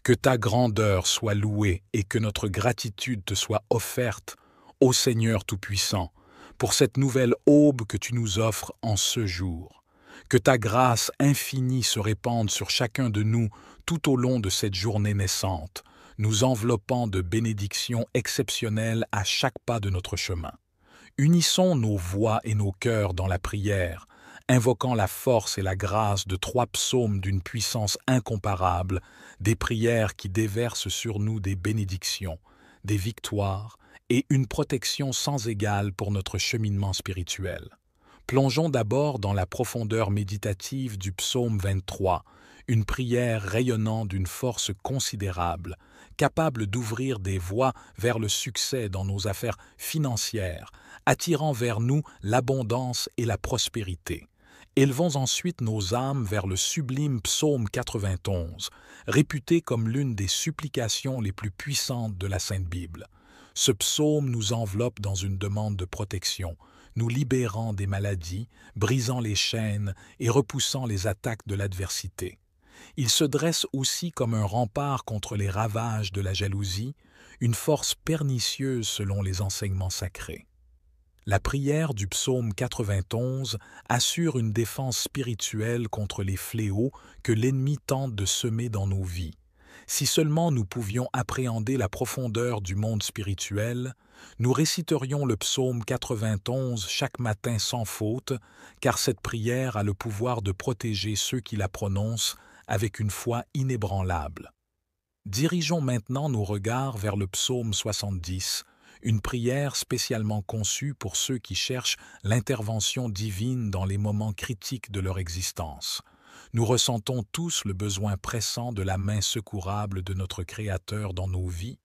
Que ta grandeur soit louée et que notre gratitude te soit offerte, ô Seigneur Tout-Puissant, pour cette nouvelle aube que tu nous offres en ce jour. Que ta grâce infinie se répande sur chacun de nous tout au long de cette journée naissante, nous enveloppant de bénédictions exceptionnelles à chaque pas de notre chemin. Unissons nos voix et nos cœurs dans la prière, invoquant la force et la grâce de 3 psaumes d'une puissance incomparable, des prières qui déversent sur nous des bénédictions, des victoires et une protection sans égale pour notre cheminement spirituel. Plongeons d'abord dans la profondeur méditative du psaume 23, une prière rayonnant d'une force considérable, capable d'ouvrir des voies vers le succès dans nos affaires financières, attirant vers nous l'abondance et la prospérité. Élevons ensuite nos âmes vers le sublime psaume 91, réputé comme l'une des supplications les plus puissantes de la Sainte Bible. Ce psaume nous enveloppe dans une demande de protection, nous libérant des maladies, brisant les chaînes et repoussant les attaques de l'adversité. Il se dresse aussi comme un rempart contre les ravages de la jalousie, une force pernicieuse selon les enseignements sacrés. La prière du psaume 91 assure une défense spirituelle contre les fléaux que l'ennemi tente de semer dans nos vies. Si seulement nous pouvions appréhender la profondeur du monde spirituel, nous réciterions le psaume 91 chaque matin sans faute, car cette prière a le pouvoir de protéger ceux qui la prononcent avec une foi inébranlable. Dirigeons maintenant nos regards vers le psaume 70, une prière spécialement conçue pour ceux qui cherchent l'intervention divine dans les moments critiques de leur existence. Nous ressentons tous le besoin pressant de la main secourable de notre Créateur dans nos vies.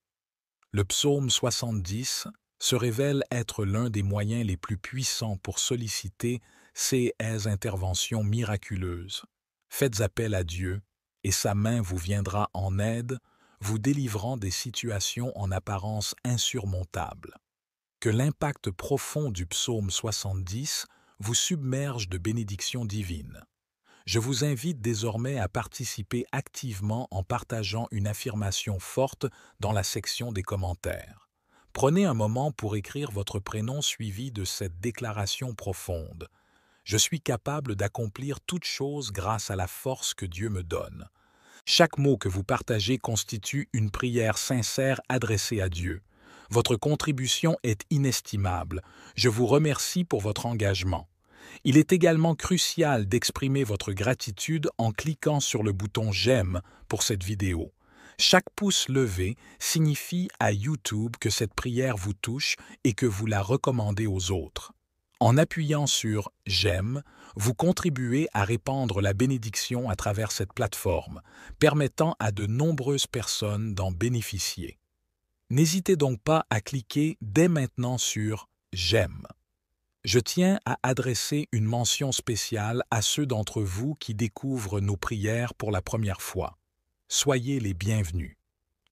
Le psaume 70 se révèle être l'un des moyens les plus puissants pour solliciter ces interventions miraculeuses. Faites appel à Dieu, et sa main vous viendra en aide, vous délivrant des situations en apparence insurmontables. Que l'impact profond du psaume 70 vous submerge de bénédictions divines. Je vous invite désormais à participer activement en partageant une affirmation forte dans la section des commentaires. Prenez un moment pour écrire votre prénom suivi de cette déclaration profonde. Je suis capable d'accomplir toute chose grâce à la force que Dieu me donne. Chaque mot que vous partagez constitue une prière sincère adressée à Dieu. Votre contribution est inestimable. Je vous remercie pour votre engagement. Il est également crucial d'exprimer votre gratitude en cliquant sur le bouton « J'aime » pour cette vidéo. Chaque pouce levé signifie à YouTube que cette prière vous touche et que vous la recommandez aux autres. En appuyant sur « J'aime », vous contribuez à répandre la bénédiction à travers cette plateforme, permettant à de nombreuses personnes d'en bénéficier. N'hésitez donc pas à cliquer dès maintenant sur « J'aime ». Je tiens à adresser une mention spéciale à ceux d'entre vous qui découvrent nos prières pour la première fois. Soyez les bienvenus.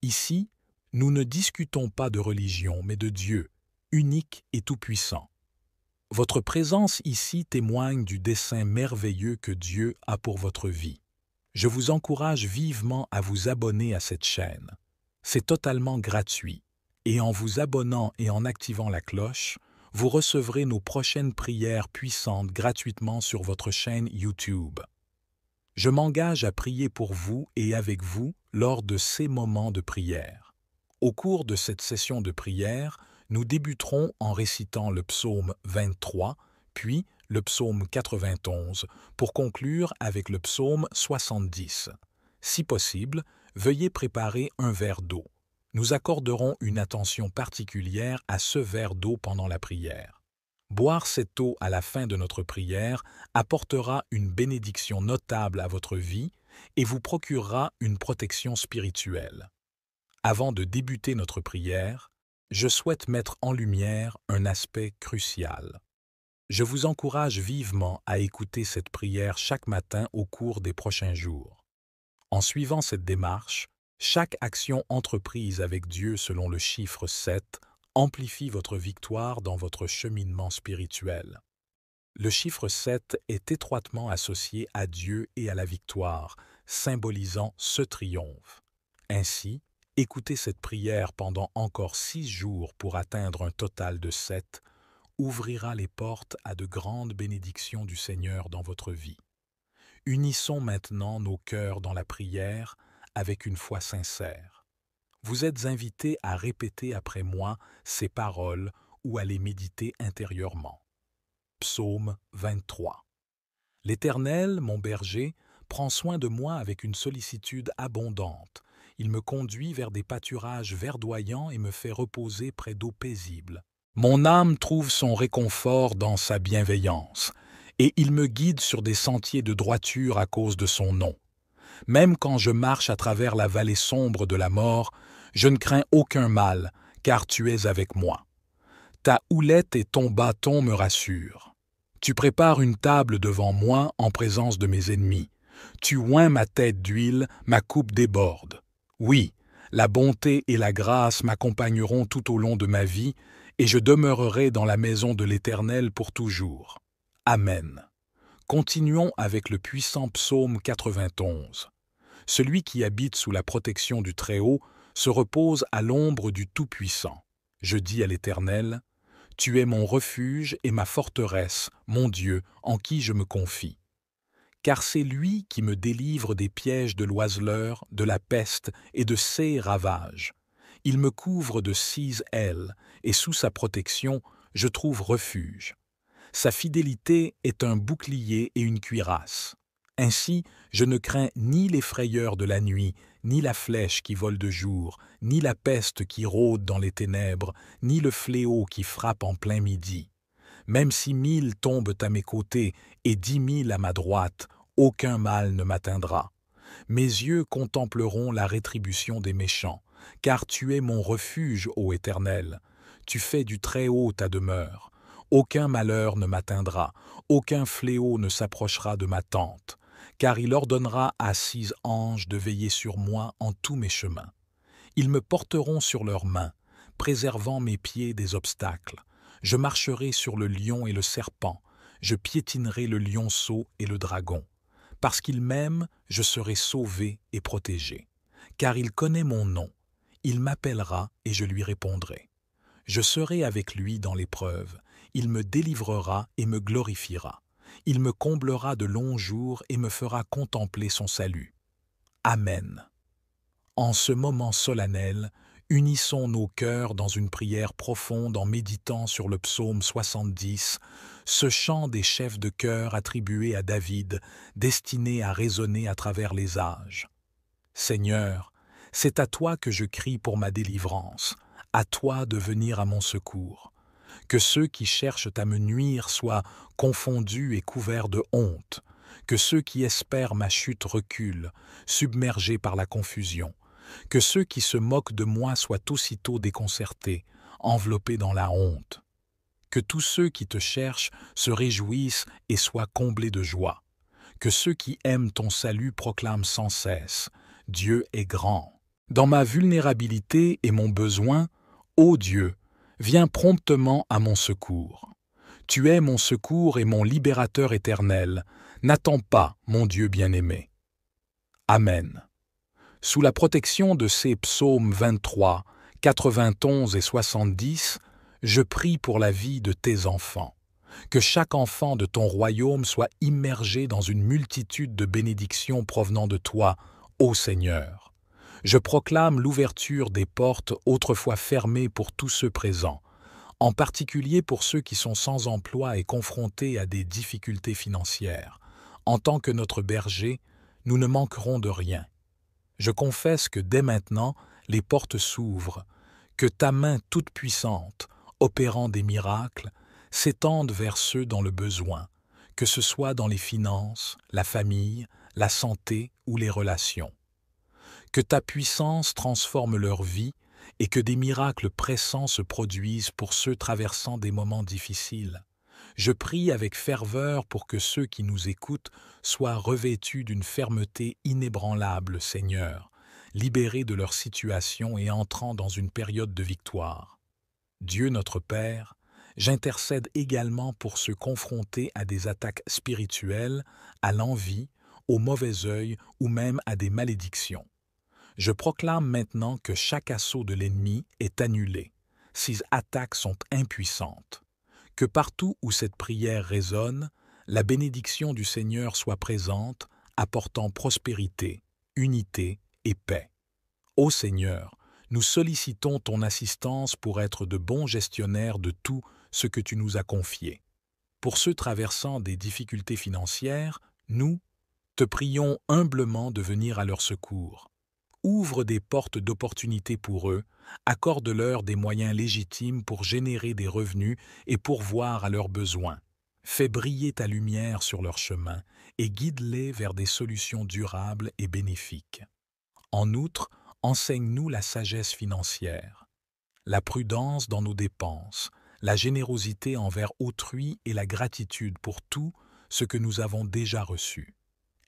Ici, nous ne discutons pas de religion, mais de Dieu, unique et tout-puissant. Votre présence ici témoigne du dessein merveilleux que Dieu a pour votre vie. Je vous encourage vivement à vous abonner à cette chaîne. C'est totalement gratuit, et en vous abonnant et en activant la cloche, vous recevrez nos prochaines prières puissantes gratuitement sur votre chaîne YouTube. Je m'engage à prier pour vous et avec vous lors de ces moments de prière. Au cours de cette session de prière, nous débuterons en récitant le psaume 23, puis le psaume 91, pour conclure avec le psaume 70. Si possible, veuillez préparer un verre d'eau. Nous accorderons une attention particulière à ce verre d'eau pendant la prière. Boire cette eau à la fin de notre prière apportera une bénédiction notable à votre vie et vous procurera une protection spirituelle. Avant de débuter notre prière, je souhaite mettre en lumière un aspect crucial. Je vous encourage vivement à écouter cette prière chaque matin au cours des prochains jours. En suivant cette démarche, chaque action entreprise avec Dieu selon le chiffre 7 amplifie votre victoire dans votre cheminement spirituel. Le chiffre 7 est étroitement associé à Dieu et à la victoire, symbolisant ce triomphe. Ainsi, écoutez cette prière pendant encore 6 jours pour atteindre un total de 7, ouvrira les portes à de grandes bénédictions du Seigneur dans votre vie. Unissons maintenant nos cœurs dans la prière avec une foi sincère. Vous êtes invités à répéter après moi ces paroles ou à les méditer intérieurement. Psaume 23. L'Éternel, mon berger, prend soin de moi avec une sollicitude abondante. Il me conduit vers des pâturages verdoyants et me fait reposer près d'eaux paisibles. Mon âme trouve son réconfort dans sa bienveillance, et il me guide sur des sentiers de droiture à cause de son nom. Même quand je marche à travers la vallée sombre de la mort, je ne crains aucun mal, car tu es avec moi. Ta houlette et ton bâton me rassurent. Tu prépares une table devant moi en présence de mes ennemis. Tu oins ma tête d'huile, ma coupe déborde. Oui, la bonté et la grâce m'accompagneront tout au long de ma vie, et je demeurerai dans la maison de l'Éternel pour toujours. Amen. Continuons avec le puissant psaume 91. Celui qui habite sous la protection du Très-Haut se repose à l'ombre du Tout-Puissant. Je dis à l'Éternel, « Tu es mon refuge et ma forteresse, mon Dieu, en qui je me confie. » Car c'est lui qui me délivre des pièges de l'oiseleur, de la peste et de ses ravages. Il me couvre de 6 ailes, et sous sa protection, je trouve refuge. Sa fidélité est un bouclier et une cuirasse. Ainsi, je ne crains ni les frayeurs de la nuit, ni la flèche qui vole de jour, ni la peste qui rôde dans les ténèbres, ni le fléau qui frappe en plein midi. Même si 1000 tombent à mes côtés et 10 000 à ma droite, aucun mal ne m'atteindra. Mes yeux contempleront la rétribution des méchants, car tu es mon refuge, ô Éternel. Tu fais du Très-Haut ta demeure. Aucun malheur ne m'atteindra, aucun fléau ne s'approchera de ma tente, car il ordonnera à 6 anges de veiller sur moi en tous mes chemins. Ils me porteront sur leurs mains, préservant mes pieds des obstacles. Je marcherai sur le lion et le serpent, je piétinerai le lionceau et le dragon. Parce qu'il m'aime, je serai sauvé et protégé. Car il connaît mon nom, il m'appellera et je lui répondrai. Je serai avec lui dans l'épreuve, il me délivrera et me glorifiera. Il me comblera de longs jours et me fera contempler son salut. Amen. En ce moment solennel, unissons nos cœurs dans une prière profonde en méditant sur le psaume 70, ce chant des chefs de chœur attribué à David, destiné à résonner à travers les âges. Seigneur, c'est à toi que je crie pour ma délivrance, à toi de venir à mon secours. Que ceux qui cherchent à me nuire soient confondus et couverts de honte, que ceux qui espèrent ma chute reculent, submergés par la confusion, que ceux qui se moquent de moi soient aussitôt déconcertés, enveloppés dans la honte. Que tous ceux qui te cherchent se réjouissent et soient comblés de joie. Que ceux qui aiment ton salut proclament sans cesse « Dieu est grand ». Dans ma vulnérabilité et mon besoin, ô Dieu, viens promptement à mon secours. Tu es mon secours et mon libérateur éternel. N'attends pas, mon Dieu bien-aimé. Amen. Sous la protection de ces psaumes 23, 91 et 70, je prie pour la vie de tes enfants. Que chaque enfant de ton royaume soit immergé dans une multitude de bénédictions provenant de toi, ô Seigneur. Je proclame l'ouverture des portes autrefois fermées pour tous ceux présents, en particulier pour ceux qui sont sans emploi et confrontés à des difficultés financières. En tant que notre berger, nous ne manquerons de rien. Je confesse que dès maintenant, les portes s'ouvrent, que ta main toute puissante, opérant des miracles, s'étende vers ceux dans le besoin, que ce soit dans les finances, la famille, la santé ou les relations. Que ta puissance transforme leur vie et que des miracles pressants se produisent pour ceux traversant des moments difficiles. Je prie avec ferveur pour que ceux qui nous écoutent soient revêtus d'une fermeté inébranlable, Seigneur, libérés de leur situation et entrant dans une période de victoire. Dieu notre Père, j'intercède également pour ceux confrontés à des attaques spirituelles, à l'envie, au mauvais œil ou même à des malédictions. Je proclame maintenant que chaque assaut de l'ennemi est annulé. Ses attaques sont impuissantes. Que partout où cette prière résonne, la bénédiction du Seigneur soit présente, apportant prospérité, unité et paix. Ô Seigneur, nous sollicitons ton assistance pour être de bons gestionnaires de tout ce que tu nous as confié. Pour ceux traversant des difficultés financières, nous te prions humblement de venir à leur secours. Ouvre des portes d'opportunités pour eux, accorde-leur des moyens légitimes pour générer des revenus et pourvoir à leurs besoins. Fais briller ta lumière sur leur chemin et guide-les vers des solutions durables et bénéfiques. En outre, enseigne-nous la sagesse financière, la prudence dans nos dépenses, la générosité envers autrui et la gratitude pour tout ce que nous avons déjà reçu.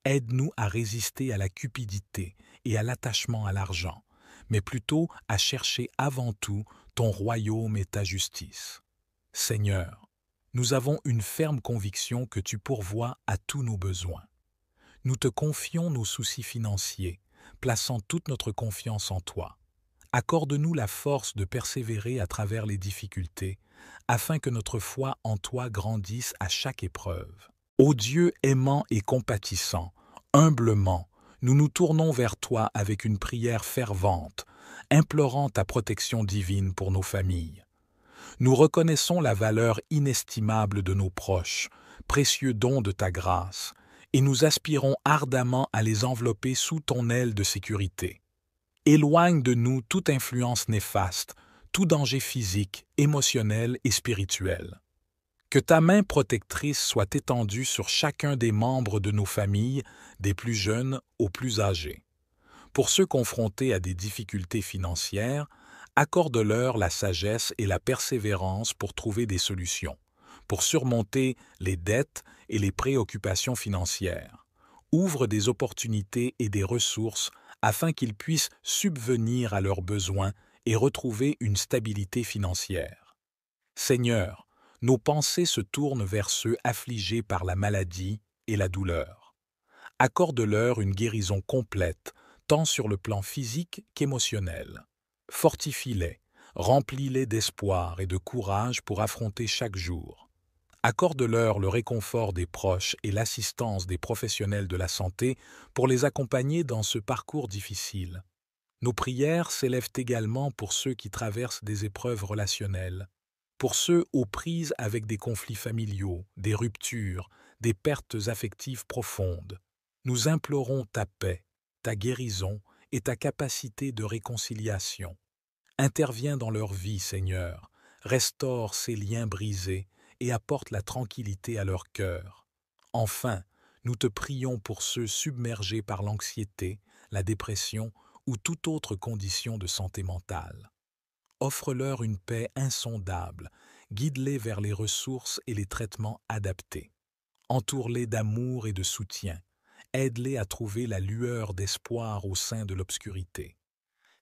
Aide-nous à résister à la cupidité et à l'attachement à l'argent, mais plutôt à chercher avant tout ton royaume et ta justice. Seigneur, nous avons une ferme conviction que tu pourvois à tous nos besoins. Nous te confions nos soucis financiers, plaçant toute notre confiance en toi. Accorde-nous la force de persévérer à travers les difficultés, afin que notre foi en toi grandisse à chaque épreuve. Ô Dieu aimant et compatissant, humblement, nous nous tournons vers toi avec une prière fervente, implorant ta protection divine pour nos familles. Nous reconnaissons la valeur inestimable de nos proches, précieux don de ta grâce, et nous aspirons ardemment à les envelopper sous ton aile de sécurité. Éloigne de nous toute influence néfaste, tout danger physique, émotionnel et spirituel. Que ta main protectrice soit étendue sur chacun des membres de nos familles, des plus jeunes aux plus âgés. Pour ceux confrontés à des difficultés financières, accorde-leur la sagesse et la persévérance pour trouver des solutions, pour surmonter les dettes et les préoccupations financières. Ouvre des opportunités et des ressources afin qu'ils puissent subvenir à leurs besoins et retrouver une stabilité financière. Seigneur, nos pensées se tournent vers ceux affligés par la maladie et la douleur. Accorde-leur une guérison complète, tant sur le plan physique qu'émotionnel. Fortifie-les, remplis-les d'espoir et de courage pour affronter chaque jour. Accorde-leur le réconfort des proches et l'assistance des professionnels de la santé pour les accompagner dans ce parcours difficile. Nos prières s'élèvent également pour ceux qui traversent des épreuves relationnelles, pour ceux aux prises avec des conflits familiaux, des ruptures, des pertes affectives profondes. Nous implorons ta paix, ta guérison et ta capacité de réconciliation. Interviens dans leur vie, Seigneur, restaure ces liens brisés et apporte la tranquillité à leur cœur. Enfin, nous te prions pour ceux submergés par l'anxiété, la dépression ou toute autre condition de santé mentale. Offre-leur une paix insondable, guide-les vers les ressources et les traitements adaptés. Entoure-les d'amour et de soutien, aide-les à trouver la lueur d'espoir au sein de l'obscurité.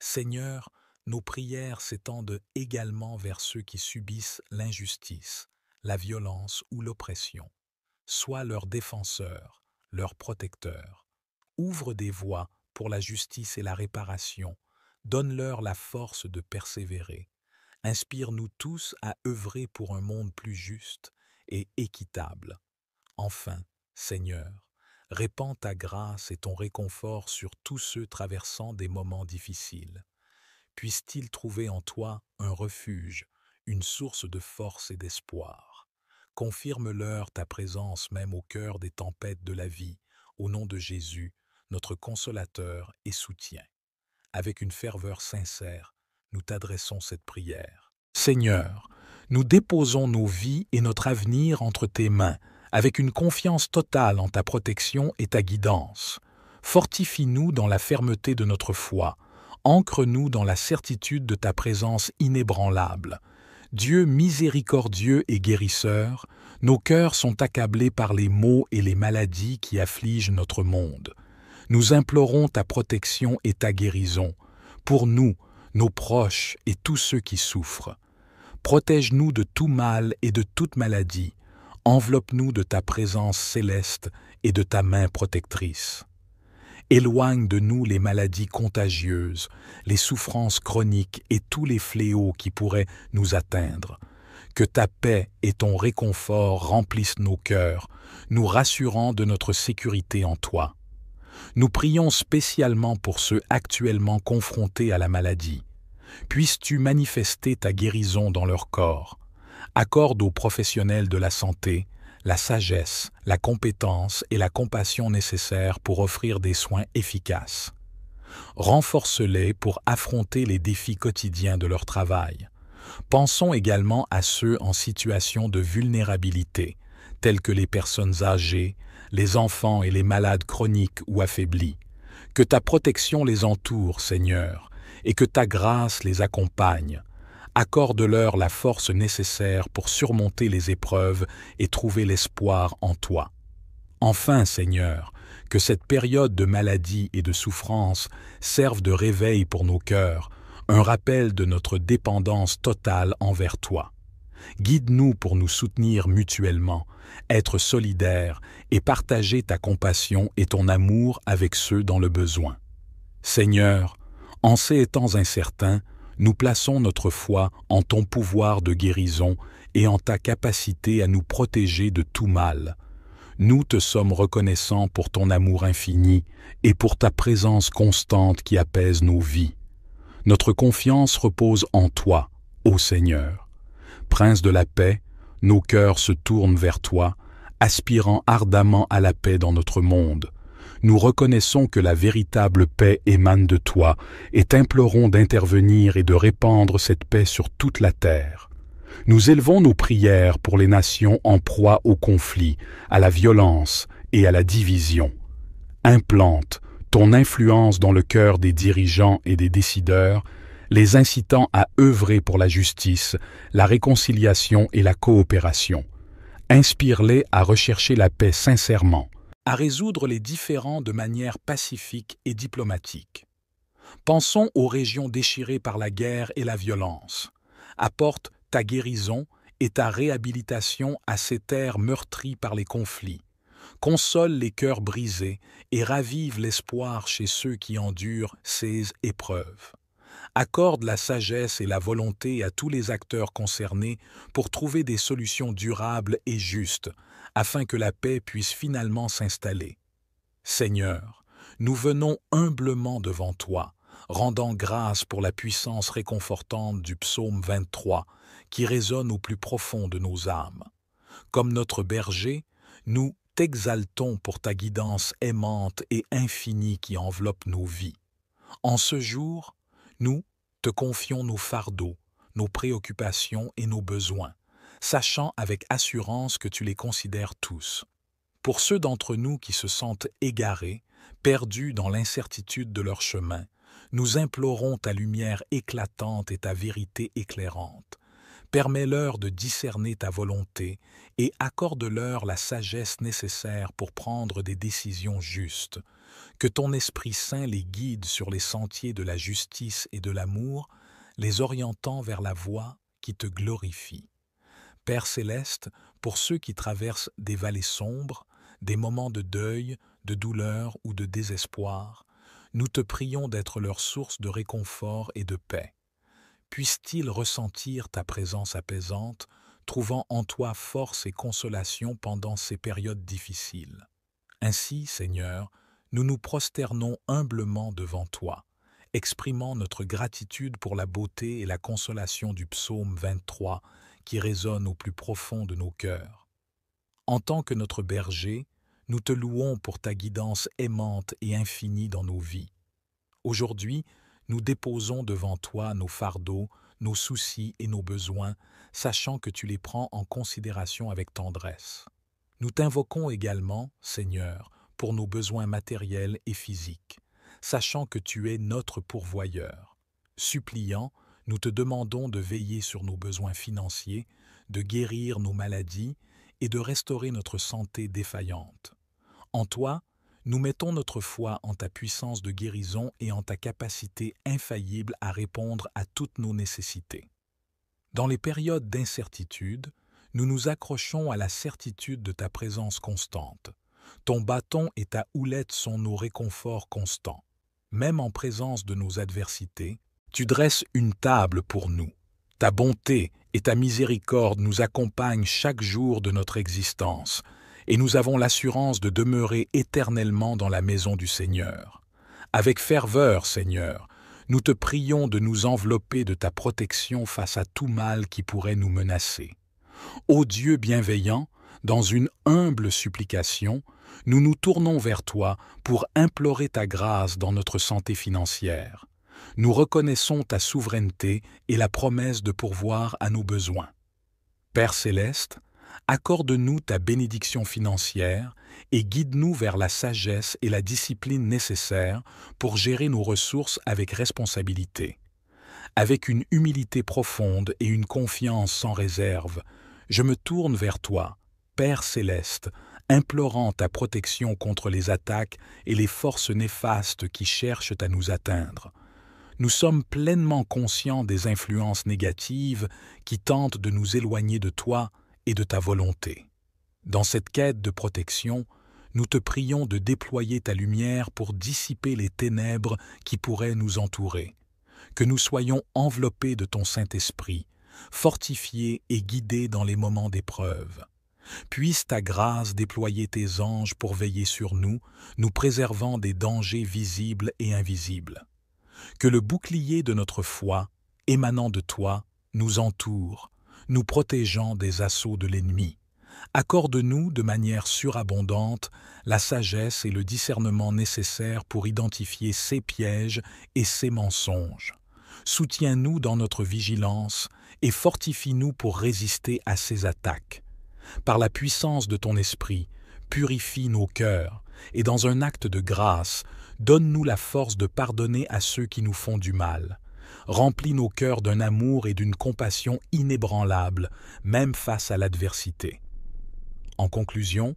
Seigneur, nos prières s'étendent également vers ceux qui subissent l'injustice, la violence ou l'oppression. Sois leur défenseur, leur protecteur. Ouvre des voies pour la justice et la réparation. Donne-leur la force de persévérer. Inspire-nous tous à œuvrer pour un monde plus juste et équitable. Enfin, Seigneur, répands ta grâce et ton réconfort sur tous ceux traversant des moments difficiles. Puissent-ils trouver en toi un refuge, une source de force et d'espoir. Confirme-leur ta présence même au cœur des tempêtes de la vie, au nom de Jésus, notre consolateur et soutien. Avec une ferveur sincère, nous t'adressons cette prière. Seigneur, nous déposons nos vies et notre avenir entre tes mains, avec une confiance totale en ta protection et ta guidance. Fortifie-nous dans la fermeté de notre foi, ancre-nous dans la certitude de ta présence inébranlable. Dieu miséricordieux et guérisseur, nos cœurs sont accablés par les maux et les maladies qui affligent notre monde. Nous implorons ta protection et ta guérison, pour nous, nos proches et tous ceux qui souffrent. Protège-nous de tout mal et de toute maladie. Enveloppe-nous de ta présence céleste et de ta main protectrice. Éloigne de nous les maladies contagieuses, les souffrances chroniques et tous les fléaux qui pourraient nous atteindre. Que ta paix et ton réconfort remplissent nos cœurs, nous rassurant de notre sécurité en toi. Nous prions spécialement pour ceux actuellement confrontés à la maladie. Puisses-tu manifester ta guérison dans leur corps. Accorde aux professionnels de la santé la sagesse, la compétence et la compassion nécessaires pour offrir des soins efficaces. Renforce-les pour affronter les défis quotidiens de leur travail. Pensons également à ceux en situation de vulnérabilité, tels que les personnes âgées, les enfants et les malades chroniques ou affaiblis. Que ta protection les entoure, Seigneur, et que ta grâce les accompagne. Accorde-leur la force nécessaire pour surmonter les épreuves et trouver l'espoir en toi. Enfin, Seigneur, que cette période de maladie et de souffrance serve de réveil pour nos cœurs, un rappel de notre dépendance totale envers toi. Guide-nous pour nous soutenir mutuellement, être solidaires et partager ta compassion et ton amour avec ceux dans le besoin. Seigneur, en ces temps incertains, nous plaçons notre foi en ton pouvoir de guérison et en ta capacité à nous protéger de tout mal. Nous te sommes reconnaissants pour ton amour infini et pour ta présence constante qui apaise nos vies. Notre confiance repose en toi, ô Seigneur. Prince de la paix, nos cœurs se tournent vers toi, aspirant ardemment à la paix dans notre monde. Nous reconnaissons que la véritable paix émane de toi et t'implorons d'intervenir et de répandre cette paix sur toute la terre. Nous élevons nos prières pour les nations en proie au conflit, à la violence et à la division. Implante ton influence dans le cœur des dirigeants et des décideurs, les incitant à œuvrer pour la justice, la réconciliation et la coopération. Inspire-les à rechercher la paix sincèrement, à résoudre les différends de manière pacifique et diplomatique. Pensons aux régions déchirées par la guerre et la violence. Apporte ta guérison et ta réhabilitation à ces terres meurtries par les conflits. Console les cœurs brisés et ravive l'espoir chez ceux qui endurent ces épreuves. Accorde la sagesse et la volonté à tous les acteurs concernés pour trouver des solutions durables et justes, afin que la paix puisse finalement s'installer. Seigneur, nous venons humblement devant toi, rendant grâce pour la puissance réconfortante du psaume 23, qui résonne au plus profond de nos âmes. Comme notre berger, nous t'exaltons pour ta guidance aimante et infinie qui enveloppe nos vies. En ce jour, nous te confions nos fardeaux, nos préoccupations et nos besoins, sachant avec assurance que tu les considères tous. Pour ceux d'entre nous qui se sentent égarés, perdus dans l'incertitude de leur chemin, nous implorons ta lumière éclatante et ta vérité éclairante. Permets-leur de discerner ta volonté et accorde-leur la sagesse nécessaire pour prendre des décisions justes. Que ton Esprit Saint les guide sur les sentiers de la justice et de l'amour, les orientant vers la voie qui te glorifie. Père céleste, pour ceux qui traversent des vallées sombres, des moments de deuil, de douleur ou de désespoir, nous te prions d'être leur source de réconfort et de paix. Puissent-ils ressentir ta présence apaisante, trouvant en toi force et consolation pendant ces périodes difficiles. Ainsi, Seigneur, nous nous prosternons humblement devant toi, exprimant notre gratitude pour la beauté et la consolation du psaume 23 qui résonne au plus profond de nos cœurs. En tant que notre berger, nous te louons pour ta guidance aimante et infinie dans nos vies. Aujourd'hui, nous déposons devant toi nos fardeaux, nos soucis et nos besoins, sachant que tu les prends en considération avec tendresse. Nous t'invoquons également, Seigneur, pour nos besoins matériels et physiques, sachant que tu es notre pourvoyeur. Suppliant, nous te demandons de veiller sur nos besoins financiers, de guérir nos maladies et de restaurer notre santé défaillante. En toi, nous mettons notre foi en ta puissance de guérison et en ta capacité infaillible à répondre à toutes nos nécessités. Dans les périodes d'incertitude, nous nous accrochons à la certitude de ta présence constante. Ton bâton et ta houlette sont nos réconforts constants. Même en présence de nos adversités, tu dresses une table pour nous. Ta bonté et ta miséricorde nous accompagnent chaque jour de notre existence, et nous avons l'assurance de demeurer éternellement dans la maison du Seigneur. Avec ferveur, Seigneur, nous te prions de nous envelopper de ta protection face à tout mal qui pourrait nous menacer. Ô Dieu bienveillant, dans une humble supplication, nous nous tournons vers toi pour implorer ta grâce dans notre santé financière. Nous reconnaissons ta souveraineté et la promesse de pourvoir à nos besoins. Père céleste, accorde-nous ta bénédiction financière et guide-nous vers la sagesse et la discipline nécessaires pour gérer nos ressources avec responsabilité. Avec une humilité profonde et une confiance sans réserve, je me tourne vers toi, Père céleste, implorant ta protection contre les attaques et les forces néfastes qui cherchent à nous atteindre. Nous sommes pleinement conscients des influences négatives qui tentent de nous éloigner de toi et de ta volonté. Dans cette quête de protection, nous te prions de déployer ta lumière pour dissiper les ténèbres qui pourraient nous entourer. Que nous soyons enveloppés de ton Saint-Esprit, fortifiés et guidés dans les moments d'épreuve. Puisse ta grâce déployer tes anges pour veiller sur nous, nous préservant des dangers visibles et invisibles. Que le bouclier de notre foi, émanant de toi, nous entoure, nous protégeant des assauts de l'ennemi. Accorde-nous de manière surabondante la sagesse et le discernement nécessaires pour identifier ses pièges et ses mensonges. Soutiens-nous dans notre vigilance et fortifie-nous pour résister à ses attaques. Par la puissance de ton esprit, purifie nos cœurs et dans un acte de grâce, donne-nous la force de pardonner à ceux qui nous font du mal. Remplis nos cœurs d'un amour et d'une compassion inébranlables, même face à l'adversité. En conclusion,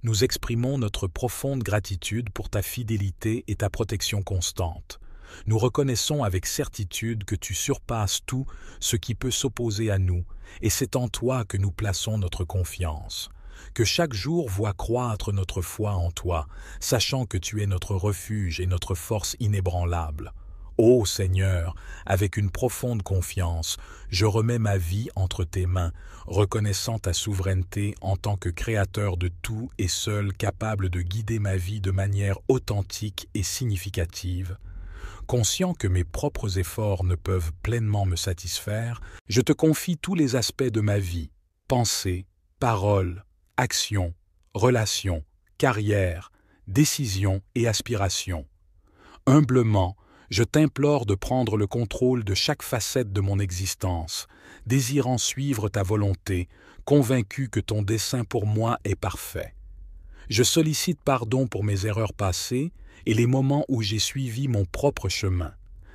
nous exprimons notre profonde gratitude pour ta fidélité et ta protection constante. Nous reconnaissons avec certitude que tu surpasses tout ce qui peut s'opposer à nous, et c'est en toi que nous plaçons notre confiance. Que chaque jour voie croître notre foi en toi, sachant que tu es notre refuge et notre force inébranlable. Ô Seigneur, avec une profonde confiance, je remets ma vie entre tes mains, reconnaissant ta souveraineté en tant que créateur de tout et seul capable de guider ma vie de manière authentique et significative. Conscient que mes propres efforts ne peuvent pleinement me satisfaire, je te confie tous les aspects de ma vie, pensée, parole, action, relations, carrière, décision et aspiration. Humblement, je t'implore de prendre le contrôle de chaque facette de mon existence, désirant suivre ta volonté, convaincu que ton dessein pour moi est parfait. Je sollicite pardon pour mes erreurs passées et les moments où j'ai suivi mon propre chemin.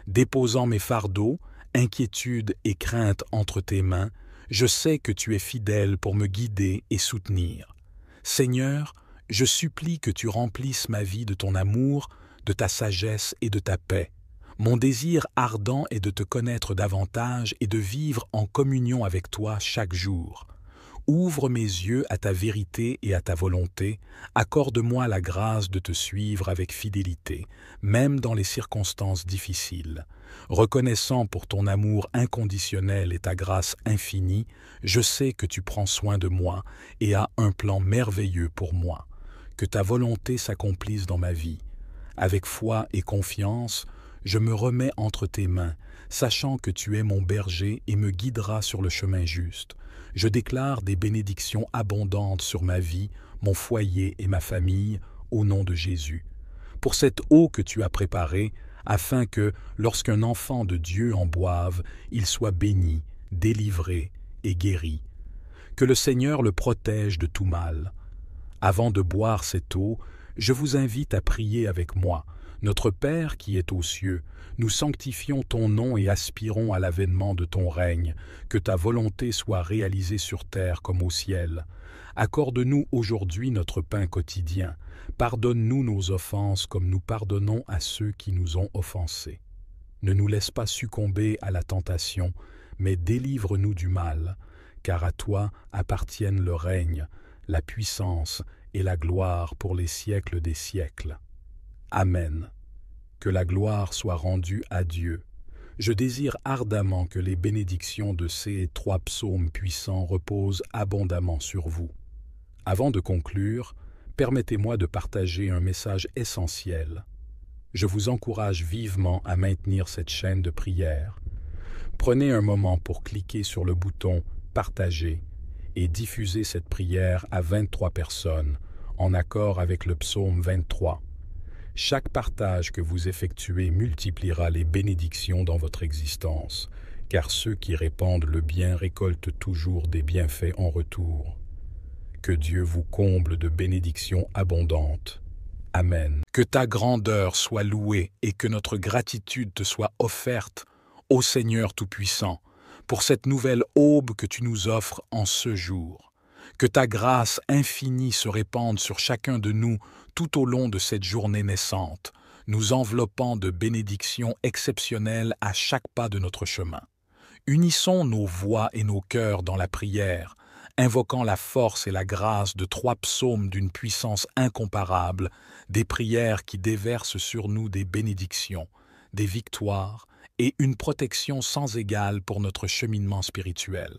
Déposant mes fardeaux, inquiétudes et craintes entre tes mains, je sais que tu es fidèle pour me guider et soutenir. Seigneur, je supplie que tu remplisses ma vie de ton amour, de ta sagesse et de ta paix. Mon désir ardent est de te connaître davantage et de vivre en communion avec toi chaque jour. Ouvre mes yeux à ta vérité et à ta volonté, accorde-moi la grâce de te suivre avec fidélité, même dans les circonstances difficiles. Reconnaissant pour ton amour inconditionnel et ta grâce infinie, je sais que tu prends soin de moi et as un plan merveilleux pour moi. Que ta volonté s'accomplisse dans ma vie. Avec foi et confiance, je me remets entre tes mains, sachant que tu es mon berger et me guideras sur le chemin juste. Je déclare des bénédictions abondantes sur ma vie, mon foyer et ma famille, au nom de Jésus. Pour cette eau que tu as préparée, afin que, lorsqu'un enfant de Dieu en boive, il soit béni, délivré et guéri. Que le Seigneur le protège de tout mal. Avant de boire cette eau, je vous invite à prier avec moi. Notre Père qui est aux cieux, nous sanctifions ton nom et aspirons à l'avènement de ton règne, que ta volonté soit réalisée sur terre comme au ciel. Accorde-nous aujourd'hui notre pain quotidien. Pardonne-nous nos offenses comme nous pardonnons à ceux qui nous ont offensés. Ne nous laisse pas succomber à la tentation, mais délivre-nous du mal, car à toi appartiennent le règne, la puissance et la gloire pour les siècles des siècles. Amen. Que la gloire soit rendue à Dieu. Je désire ardemment que les bénédictions de ces 3 psaumes puissants reposent abondamment sur vous. Avant de conclure, permettez-moi de partager un message essentiel. Je vous encourage vivement à maintenir cette chaîne de prière. Prenez un moment pour cliquer sur le bouton « Partager » et diffuser cette prière à 23 personnes, en accord avec le psaume 23. Chaque partage que vous effectuez multipliera les bénédictions dans votre existence, car ceux qui répandent le bien récoltent toujours des bienfaits en retour. Que Dieu vous comble de bénédictions abondantes. Amen. Que ta grandeur soit louée et que notre gratitude te soit offerte, ô Seigneur Tout-Puissant, pour cette nouvelle aube que tu nous offres en ce jour. Que ta grâce infinie se répande sur chacun de nous tout au long de cette journée naissante, nous enveloppant de bénédictions exceptionnelles à chaque pas de notre chemin. Unissons nos voix et nos cœurs dans la prière, invoquant la force et la grâce de 3 psaumes d'une puissance incomparable, des prières qui déversent sur nous des bénédictions, des victoires et une protection sans égale pour notre cheminement spirituel.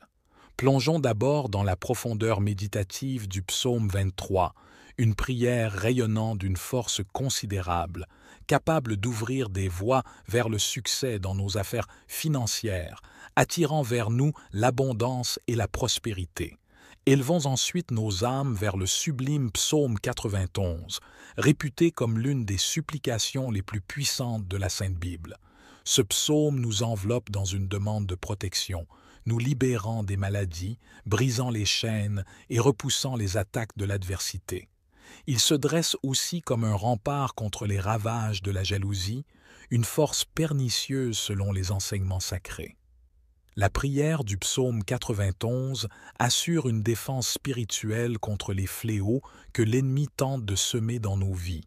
Plongeons d'abord dans la profondeur méditative du psaume 23, une prière rayonnant d'une force considérable, capable d'ouvrir des voies vers le succès dans nos affaires financières, attirant vers nous l'abondance et la prospérité. Élevons ensuite nos âmes vers le sublime psaume 91, réputé comme l'une des supplications les plus puissantes de la Sainte Bible. Ce psaume nous enveloppe dans une demande de protection, nous libérant des maladies, brisant les chaînes et repoussant les attaques de l'adversité. Il se dresse aussi comme un rempart contre les ravages de la jalousie, une force pernicieuse selon les enseignements sacrés. La prière du psaume 91 assure une défense spirituelle contre les fléaux que l'ennemi tente de semer dans nos vies.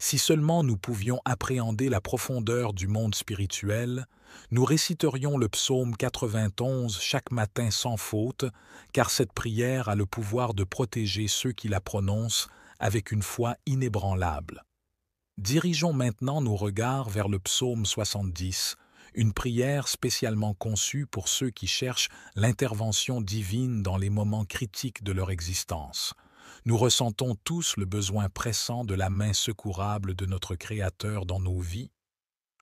Si seulement nous pouvions appréhender la profondeur du monde spirituel, nous réciterions le psaume 91 chaque matin sans faute, car cette prière a le pouvoir de protéger ceux qui la prononcent avec une foi inébranlable. Dirigeons maintenant nos regards vers le psaume 70, une prière spécialement conçue pour ceux qui cherchent l'intervention divine dans les moments critiques de leur existence. Nous ressentons tous le besoin pressant de la main secourable de notre Créateur dans nos vies.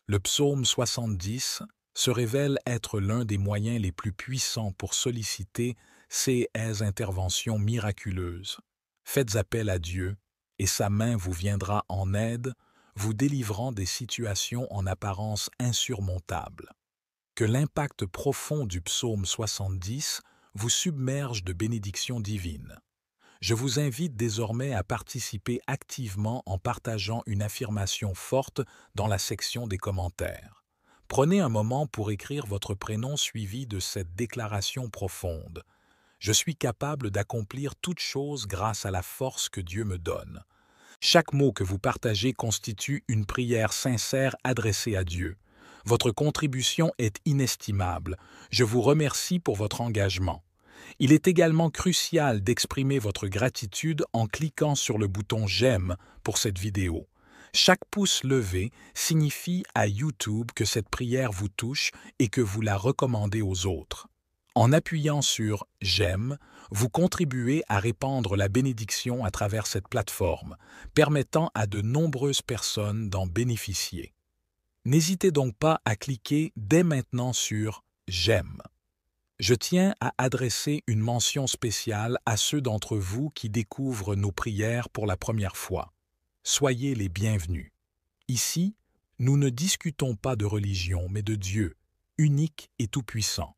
Le psaume 70 se révèle être l'un des moyens les plus puissants pour solliciter ces interventions miraculeuses. Faites appel à Dieu, et sa main vous viendra en aide, vous délivrant des situations en apparence insurmontables. Que l'impact profond du psaume 70 vous submerge de bénédictions divines. Je vous invite désormais à participer activement en partageant une affirmation forte dans la section des commentaires. Prenez un moment pour écrire votre prénom suivi de cette déclaration profonde. Je suis capable d'accomplir toute chose grâce à la force que Dieu me donne. Chaque mot que vous partagez constitue une prière sincère adressée à Dieu. Votre contribution est inestimable. Je vous remercie pour votre engagement. Il est également crucial d'exprimer votre gratitude en cliquant sur le bouton « J'aime » pour cette vidéo. Chaque pouce levé signifie à YouTube que cette prière vous touche et que vous la recommandez aux autres. En appuyant sur « J'aime », vous contribuez à répandre la bénédiction à travers cette plateforme, permettant à de nombreuses personnes d'en bénéficier. N'hésitez donc pas à cliquer dès maintenant sur « J'aime ». Je tiens à adresser une mention spéciale à ceux d'entre vous qui découvrent nos prières pour la première fois. Soyez les bienvenus. Ici, nous ne discutons pas de religion, mais de Dieu, unique et tout-puissant.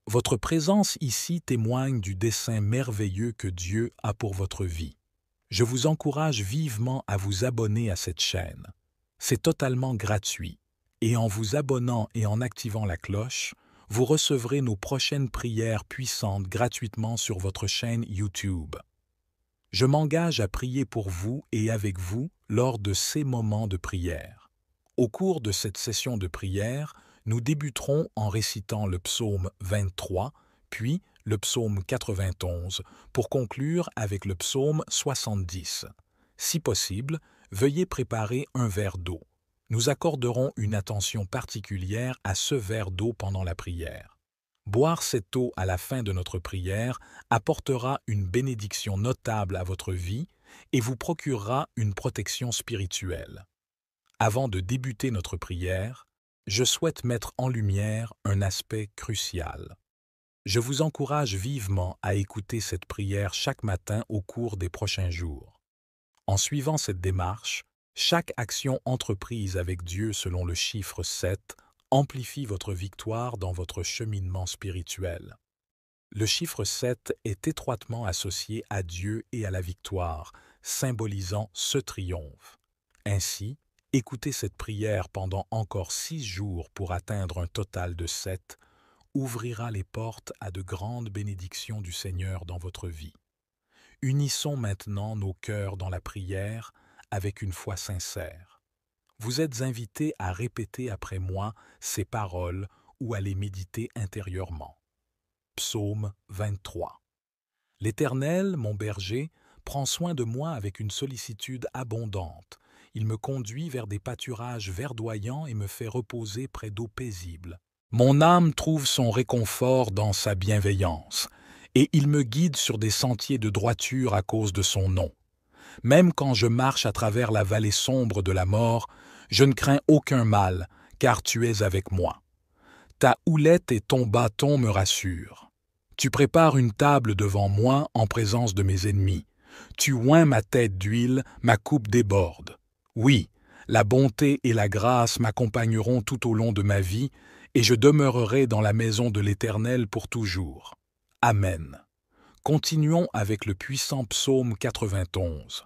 Votre présence ici témoigne du dessein merveilleux que Dieu a pour votre vie. Je vous encourage vivement à vous abonner à cette chaîne. C'est totalement gratuit, et en vous abonnant et en activant la cloche, vous recevrez nos prochaines prières puissantes gratuitement sur votre chaîne YouTube. Je m'engage à prier pour vous et avec vous lors de ces moments de prière. Au cours de cette session de prière, nous débuterons en récitant le psaume 23, puis le psaume 91, pour conclure avec le psaume 70. Si possible, veuillez préparer un verre d'eau. Nous accorderons une attention particulière à ce verre d'eau pendant la prière. Boire cette eau à la fin de notre prière apportera une bénédiction notable à votre vie et vous procurera une protection spirituelle. Avant de débuter notre prière, je souhaite mettre en lumière un aspect crucial. Je vous encourage vivement à écouter cette prière chaque matin au cours des prochains jours. En suivant cette démarche, chaque action entreprise avec Dieu selon le chiffre 7 amplifie votre victoire dans votre cheminement spirituel. Le chiffre 7 est étroitement associé à Dieu et à la victoire, symbolisant ce triomphe. Ainsi, écouter cette prière pendant encore 6 jours pour atteindre un total de 7 ouvrira les portes à de grandes bénédictions du Seigneur dans votre vie. Unissons maintenant nos cœurs dans la prière avec une foi sincère. Vous êtes invités à répéter après moi ces paroles ou à les méditer intérieurement. Psaume 23. L'Éternel, mon berger, prend soin de moi avec une sollicitude abondante. Il me conduit vers des pâturages verdoyants et me fait reposer près d'eaux paisibles. Mon âme trouve son réconfort dans sa bienveillance, et il me guide sur des sentiers de droiture à cause de son nom. Même quand je marche à travers la vallée sombre de la mort, je ne crains aucun mal, car tu es avec moi. Ta houlette et ton bâton me rassurent. Tu prépares une table devant moi en présence de mes ennemis. Tu oins ma tête d'huile, ma coupe déborde. Oui, la bonté et la grâce m'accompagneront tout au long de ma vie, et je demeurerai dans la maison de l'Éternel pour toujours. Amen. Continuons avec le puissant psaume 91.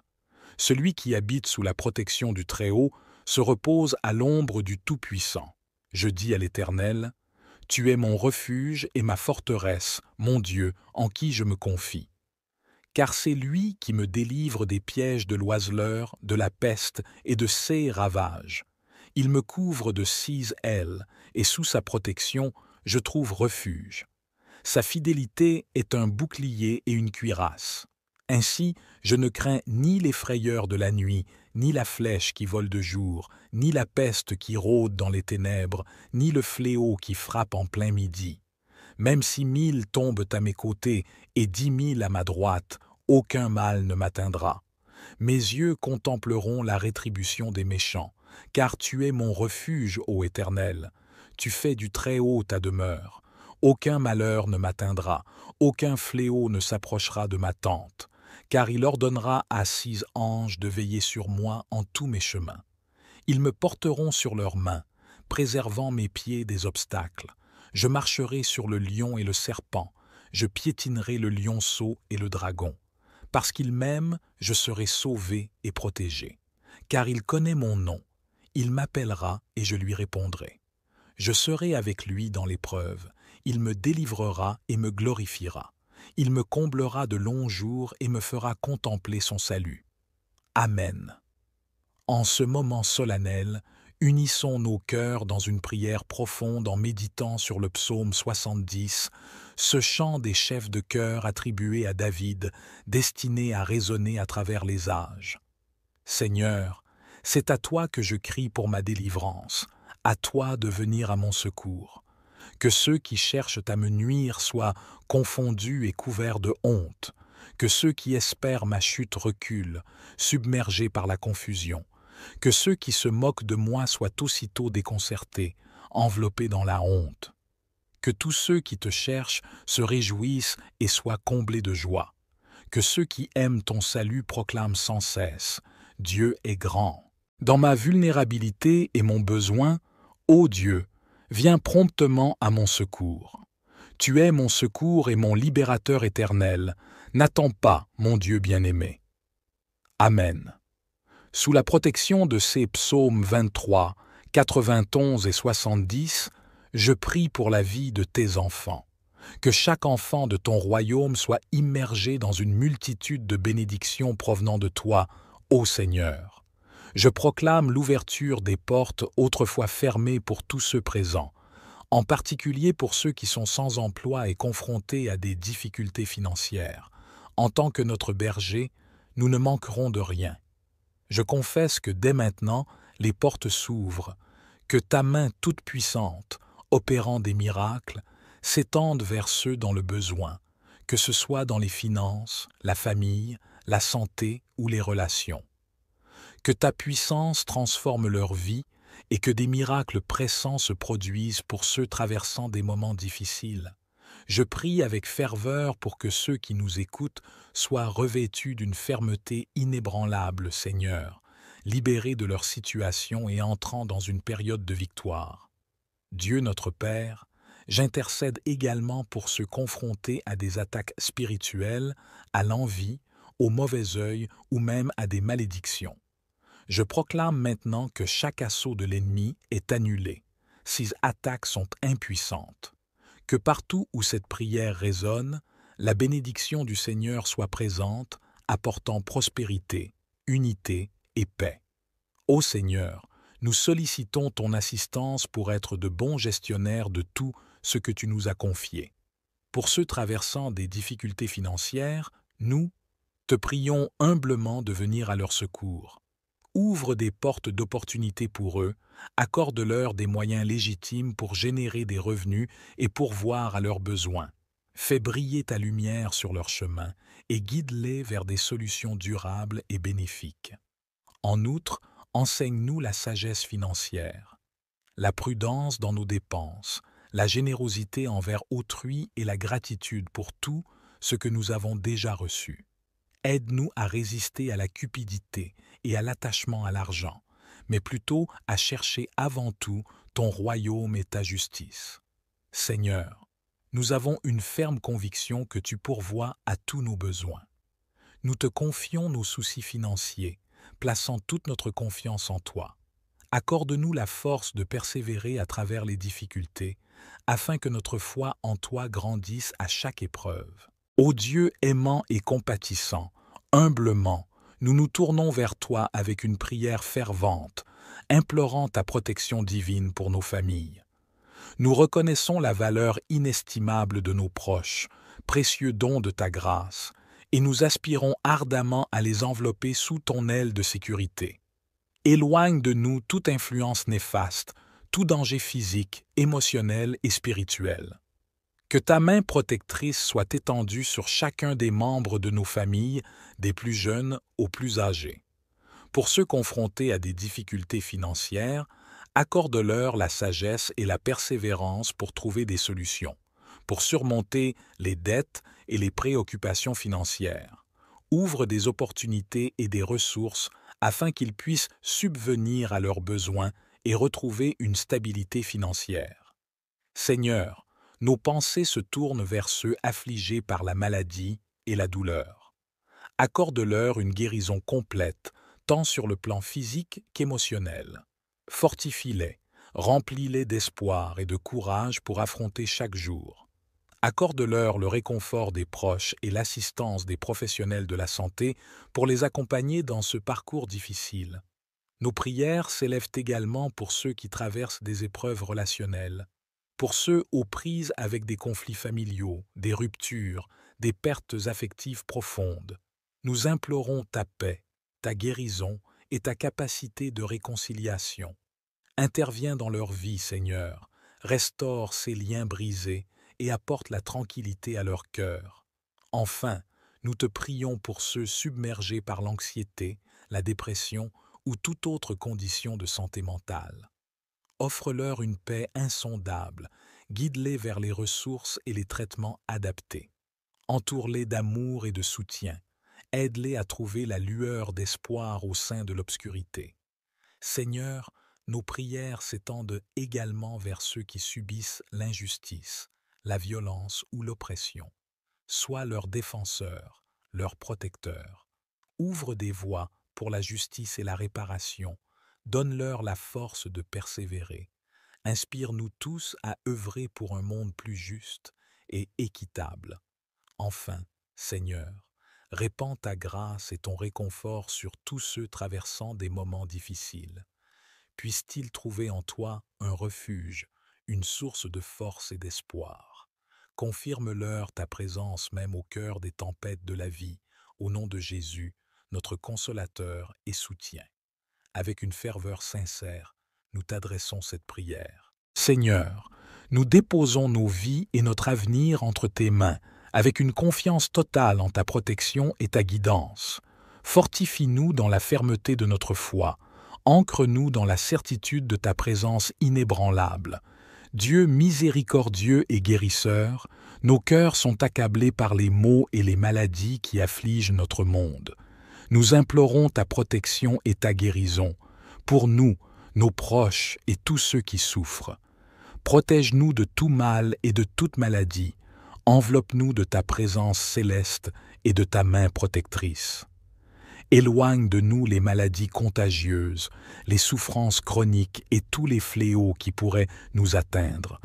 Celui qui habite sous la protection du Très-Haut se repose à l'ombre du Tout-Puissant. Je dis à l'Éternel, « Tu es mon refuge et ma forteresse, mon Dieu, en qui je me confie. » Car c'est lui qui me délivre des pièges de l'oiseleur, de la peste et de ses ravages. Il me couvre de 6 ailes, et sous sa protection, je trouve refuge. Sa fidélité est un bouclier et une cuirasse. Ainsi, je ne crains ni les frayeurs de la nuit, ni la flèche qui vole de jour, ni la peste qui rôde dans les ténèbres, ni le fléau qui frappe en plein midi. Même si 1000 tombent à mes côtés et 10 000 à ma droite, aucun mal ne m'atteindra. Mes yeux contempleront la rétribution des méchants, car tu es mon refuge, ô Éternel. Tu fais du Très-Haut ta demeure. Aucun malheur ne m'atteindra, aucun fléau ne s'approchera de ma tente, car il ordonnera à 6 anges de veiller sur moi en tous mes chemins. Ils me porteront sur leurs mains, préservant mes pieds des obstacles. Je marcherai sur le lion et le serpent, je piétinerai le lionceau et le dragon. Parce qu'il m'aime, je serai sauvé et protégé. Car il connaît mon nom, il m'appellera et je lui répondrai. Je serai avec lui dans l'épreuve, il me délivrera et me glorifiera. Il me comblera de longs jours et me fera contempler son salut. Amen. En ce moment solennel, unissons nos cœurs dans une prière profonde en méditant sur le psaume 70, ce chant des chefs de chœur attribué à David, destiné à résonner à travers les âges. Seigneur, c'est à toi que je crie pour ma délivrance, à toi de venir à mon secours. Que ceux qui cherchent à me nuire soient confondus et couverts de honte, que ceux qui espèrent ma chute reculent, submergés par la confusion, que ceux qui se moquent de moi soient aussitôt déconcertés, enveloppés dans la honte. Que tous ceux qui te cherchent se réjouissent et soient comblés de joie. Que ceux qui aiment ton salut proclament sans cesse « Dieu est grand ». Dans ma vulnérabilité et mon besoin, ô Dieu, viens promptement à mon secours. Tu es mon secours et mon libérateur éternel. N'attends pas, mon Dieu bien-aimé. Amen. Sous la protection de ces psaumes 23, 91 et 70, je prie pour la vie de tes enfants. Que chaque enfant de ton royaume soit immergé dans une multitude de bénédictions provenant de toi, ô Seigneur. Je proclame l'ouverture des portes autrefois fermées pour tous ceux présents. en particulier pour ceux qui sont sans emploi et confrontés à des difficultés financières. En tant que notre berger, nous ne manquerons de rien. Je confesse que dès maintenant, les portes s'ouvrent, que ta main toute puissante, opérant des miracles, s'étende vers ceux dans le besoin, que ce soit dans les finances, la famille, la santé ou les relations. Que ta puissance transforme leur vie et que des miracles pressants se produisent pour ceux traversant des moments difficiles. Je prie avec ferveur pour que ceux qui nous écoutent soient revêtus d'une fermeté inébranlable, Seigneur, libérés de leur situation et entrant dans une période de victoire. Dieu notre Père, j'intercède également pour ceux confrontés à des attaques spirituelles, à l'envie, au mauvais œil ou même à des malédictions. Je proclame maintenant que chaque assaut de l'ennemi est annulé. Ses attaques sont impuissantes. Que partout où cette prière résonne, la bénédiction du Seigneur soit présente, apportant prospérité, unité et paix. Ô Seigneur, nous sollicitons ton assistance pour être de bons gestionnaires de tout ce que tu nous as confié. Pour ceux traversant des difficultés financières, nous te prions humblement de venir à leur secours. Ouvre des portes d'opportunités pour eux, accorde-leur des moyens légitimes pour générer des revenus et pourvoir à leurs besoins. Fais briller ta lumière sur leur chemin et guide-les vers des solutions durables et bénéfiques. En outre, enseigne-nous la sagesse financière, la prudence dans nos dépenses, la générosité envers autrui et la gratitude pour tout ce que nous avons déjà reçu. Aide-nous à résister à la cupidité et à l'attachement à l'argent, mais plutôt à chercher avant tout ton royaume et ta justice. Seigneur, nous avons une ferme conviction que tu pourvois à tous nos besoins. Nous te confions nos soucis financiers, plaçant toute notre confiance en toi. Accorde-nous la force de persévérer à travers les difficultés, afin que notre foi en toi grandisse à chaque épreuve. Ô Dieu aimant et compatissant, humblement, nous nous tournons vers toi avec une prière fervente, implorant ta protection divine pour nos familles. Nous reconnaissons la valeur inestimable de nos proches, précieux don de ta grâce, et nous aspirons ardemment à les envelopper sous ton aile de sécurité. Éloigne de nous toute influence néfaste, tout danger physique, émotionnel et spirituel. Que ta main protectrice soit étendue sur chacun des membres de nos familles, des plus jeunes aux plus âgés. Pour ceux confrontés à des difficultés financières, accorde-leur la sagesse et la persévérance pour trouver des solutions, pour surmonter les dettes et les préoccupations financières. Ouvre des opportunités et des ressources afin qu'ils puissent subvenir à leurs besoins et retrouver une stabilité financière. Seigneur, nos pensées se tournent vers ceux affligés par la maladie et la douleur. Accorde-leur une guérison complète, tant sur le plan physique qu'émotionnel. Fortifie-les, remplis-les d'espoir et de courage pour affronter chaque jour. Accorde-leur le réconfort des proches et l'assistance des professionnels de la santé pour les accompagner dans ce parcours difficile. Nos prières s'élèvent également pour ceux qui traversent des épreuves relationnelles, pour ceux aux prises avec des conflits familiaux, des ruptures, des pertes affectives profondes. Nous implorons ta paix, ta guérison et ta capacité de réconciliation. Interviens dans leur vie, Seigneur, restaure ces liens brisés et apporte la tranquillité à leur cœur. Enfin, nous te prions pour ceux submergés par l'anxiété, la dépression ou toute autre condition de santé mentale. Offre-leur une paix insondable, guide-les vers les ressources et les traitements adaptés. Entoure-les d'amour et de soutien, aide-les à trouver la lueur d'espoir au sein de l'obscurité. Seigneur, nos prières s'étendent également vers ceux qui subissent l'injustice, la violence ou l'oppression. Sois leur défenseur, leur protecteur. Ouvre des voies pour la justice et la réparation. Donne-leur la force de persévérer. Inspire-nous tous à œuvrer pour un monde plus juste et équitable. Enfin, Seigneur, répands ta grâce et ton réconfort sur tous ceux traversant des moments difficiles. Puissent-ils trouver en toi un refuge, une source de force et d'espoir. Confirme-leur ta présence même au cœur des tempêtes de la vie, au nom de Jésus, notre consolateur et soutien. Avec une ferveur sincère, nous t'adressons cette prière. Seigneur, nous déposons nos vies et notre avenir entre tes mains, avec une confiance totale en ta protection et ta guidance. Fortifie-nous dans la fermeté de notre foi, ancre-nous dans la certitude de ta présence inébranlable. Dieu miséricordieux et guérisseur, nos cœurs sont accablés par les maux et les maladies qui affligent notre monde. Nous implorons ta protection et ta guérison, pour nous, nos proches et tous ceux qui souffrent. Protège-nous de tout mal et de toute maladie. Enveloppe-nous de ta présence céleste et de ta main protectrice. Éloigne de nous les maladies contagieuses, les souffrances chroniques et tous les fléaux qui pourraient nous atteindre.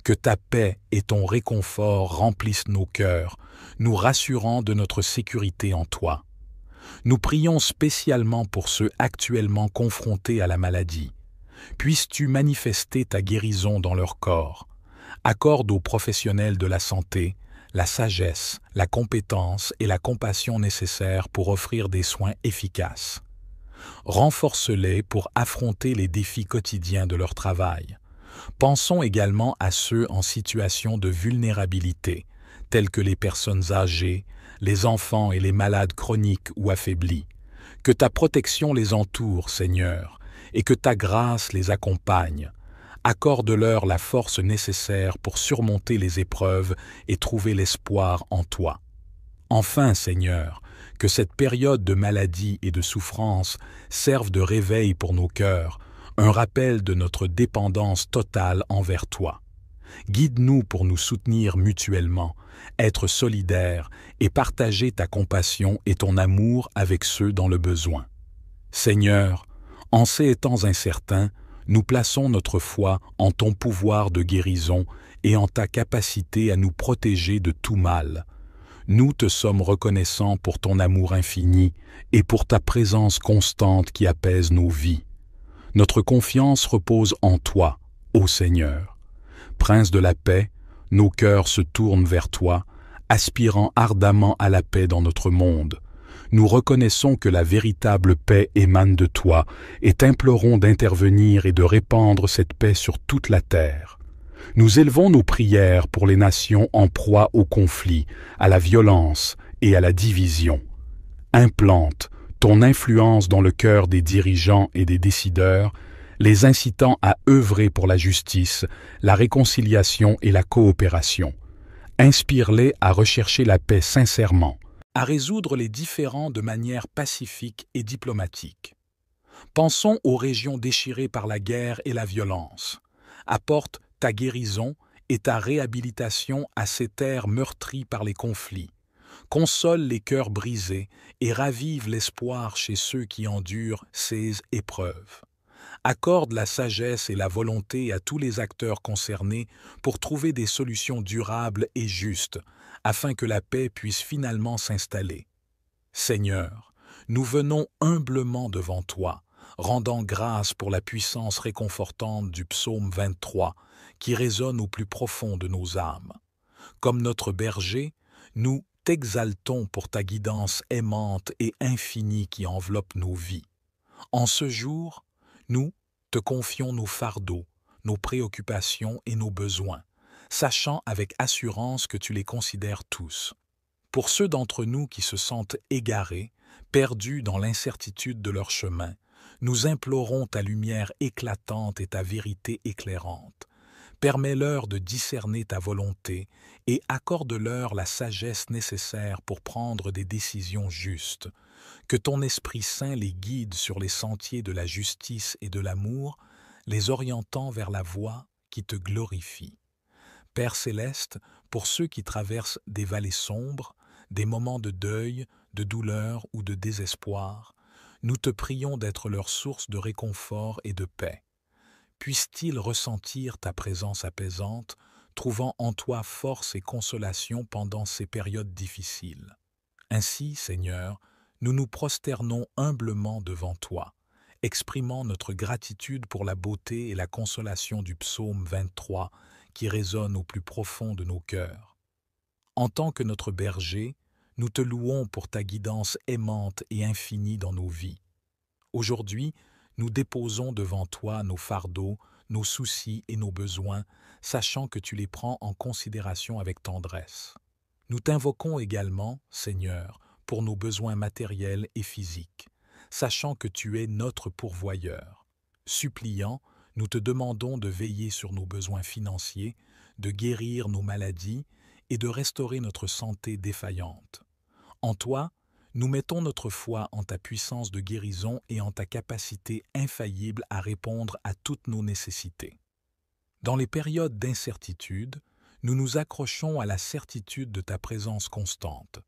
Que ta paix et ton réconfort remplissent nos cœurs, nous rassurant de notre sécurité en toi. Nous prions spécialement pour ceux actuellement confrontés à la maladie. Puisses-tu manifester ta guérison dans leur corps. Accorde aux professionnels de la santé la sagesse, la compétence et la compassion nécessaires pour offrir des soins efficaces. Renforce-les pour affronter les défis quotidiens de leur travail. Pensons également à ceux en situation de vulnérabilité, tels que les personnes âgées, les enfants et les malades chroniques ou affaiblis. Que ta protection les entoure, Seigneur, et que ta grâce les accompagne. Accorde-leur la force nécessaire pour surmonter les épreuves et trouver l'espoir en toi. Enfin, Seigneur, que cette période de maladie et de souffrance serve de réveil pour nos cœurs, un rappel de notre dépendance totale envers toi. Guide-nous pour nous soutenir mutuellement, être solidaires et partager ta compassion et ton amour avec ceux dans le besoin. Seigneur, en ces temps incertains, nous plaçons notre foi en ton pouvoir de guérison et en ta capacité à nous protéger de tout mal. Nous te sommes reconnaissants pour ton amour infini et pour ta présence constante qui apaise nos vies. Notre confiance repose en toi, ô Seigneur. Prince de la paix, nos cœurs se tournent vers toi, aspirant ardemment à la paix dans notre monde. Nous reconnaissons que la véritable paix émane de toi et t'implorons d'intervenir et de répandre cette paix sur toute la terre. Nous élevons nos prières pour les nations en proie au conflit, à la violence et à la division. Implante ton influence dans le cœur des dirigeants et des décideurs, les incitant à œuvrer pour la justice, la réconciliation et la coopération. Inspire-les à rechercher la paix sincèrement, à résoudre les différends de manière pacifique et diplomatique. Pensons aux régions déchirées par la guerre et la violence. Apporte ta guérison et ta réhabilitation à ces terres meurtries par les conflits. Console les cœurs brisés et ravive l'espoir chez ceux qui endurent ces épreuves. Accorde la sagesse et la volonté à tous les acteurs concernés pour trouver des solutions durables et justes, afin que la paix puisse finalement s'installer. Seigneur, nous venons humblement devant toi, rendant grâce pour la puissance réconfortante du psaume 23, qui résonne au plus profond de nos âmes. Comme notre berger, nous t'exaltons pour ta guidance aimante et infinie qui enveloppe nos vies. En ce jour, nous te confions nos fardeaux, nos préoccupations et nos besoins, sachant avec assurance que tu les considères tous. Pour ceux d'entre nous qui se sentent égarés, perdus dans l'incertitude de leur chemin, nous implorons ta lumière éclatante et ta vérité éclairante. Permets-leur de discerner ta volonté et accorde-leur la sagesse nécessaire pour prendre des décisions justes. Que ton Esprit Saint les guide sur les sentiers de la justice et de l'amour, les orientant vers la voie qui te glorifie. Père céleste, pour ceux qui traversent des vallées sombres, des moments de deuil, de douleur ou de désespoir, nous te prions d'être leur source de réconfort et de paix. Puissent-ils ressentir ta présence apaisante, trouvant en toi force et consolation pendant ces périodes difficiles. Ainsi, Seigneur, nous nous prosternons humblement devant toi, exprimant notre gratitude pour la beauté et la consolation du psaume 23 qui résonne au plus profond de nos cœurs. En tant que notre berger, nous te louons pour ta guidance aimante et infinie dans nos vies. Aujourd'hui, nous déposons devant toi nos fardeaux, nos soucis et nos besoins, sachant que tu les prends en considération avec tendresse. Nous t'invoquons également, Seigneur, pour nos besoins matériels et physiques, sachant que tu es notre pourvoyeur. Suppliant, nous te demandons de veiller sur nos besoins financiers, de guérir nos maladies et de restaurer notre santé défaillante. En toi, nous mettons notre foi en ta puissance de guérison et en ta capacité infaillible à répondre à toutes nos nécessités. Dans les périodes d'incertitude, nous nous accrochons à la certitude de ta présence constante.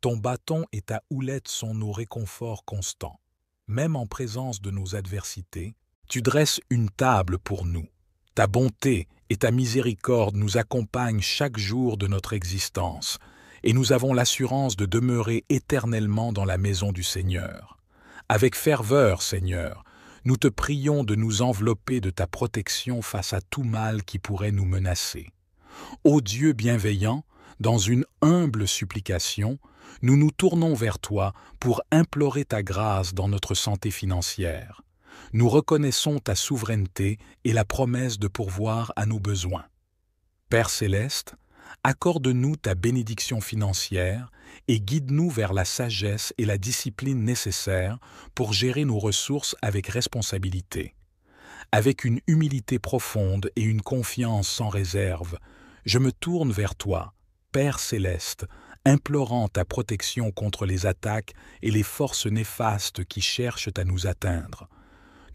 Ton bâton et ta houlette sont nos réconforts constants. Même en présence de nos adversités, tu dresses une table pour nous. Ta bonté et ta miséricorde nous accompagnent chaque jour de notre existence, et nous avons l'assurance de demeurer éternellement dans la maison du Seigneur. Avec ferveur, Seigneur, nous te prions de nous envelopper de ta protection face à tout mal qui pourrait nous menacer. Ô Dieu bienveillant, dans une humble supplication, nous nous tournons vers toi pour implorer ta grâce dans notre santé financière. Nous reconnaissons ta souveraineté et la promesse de pourvoir à nos besoins. Père céleste, accorde-nous ta bénédiction financière et guide-nous vers la sagesse et la discipline nécessaires pour gérer nos ressources avec responsabilité. Avec une humilité profonde et une confiance sans réserve, je me tourne vers toi, Père céleste, implorant ta protection contre les attaques et les forces néfastes qui cherchent à nous atteindre.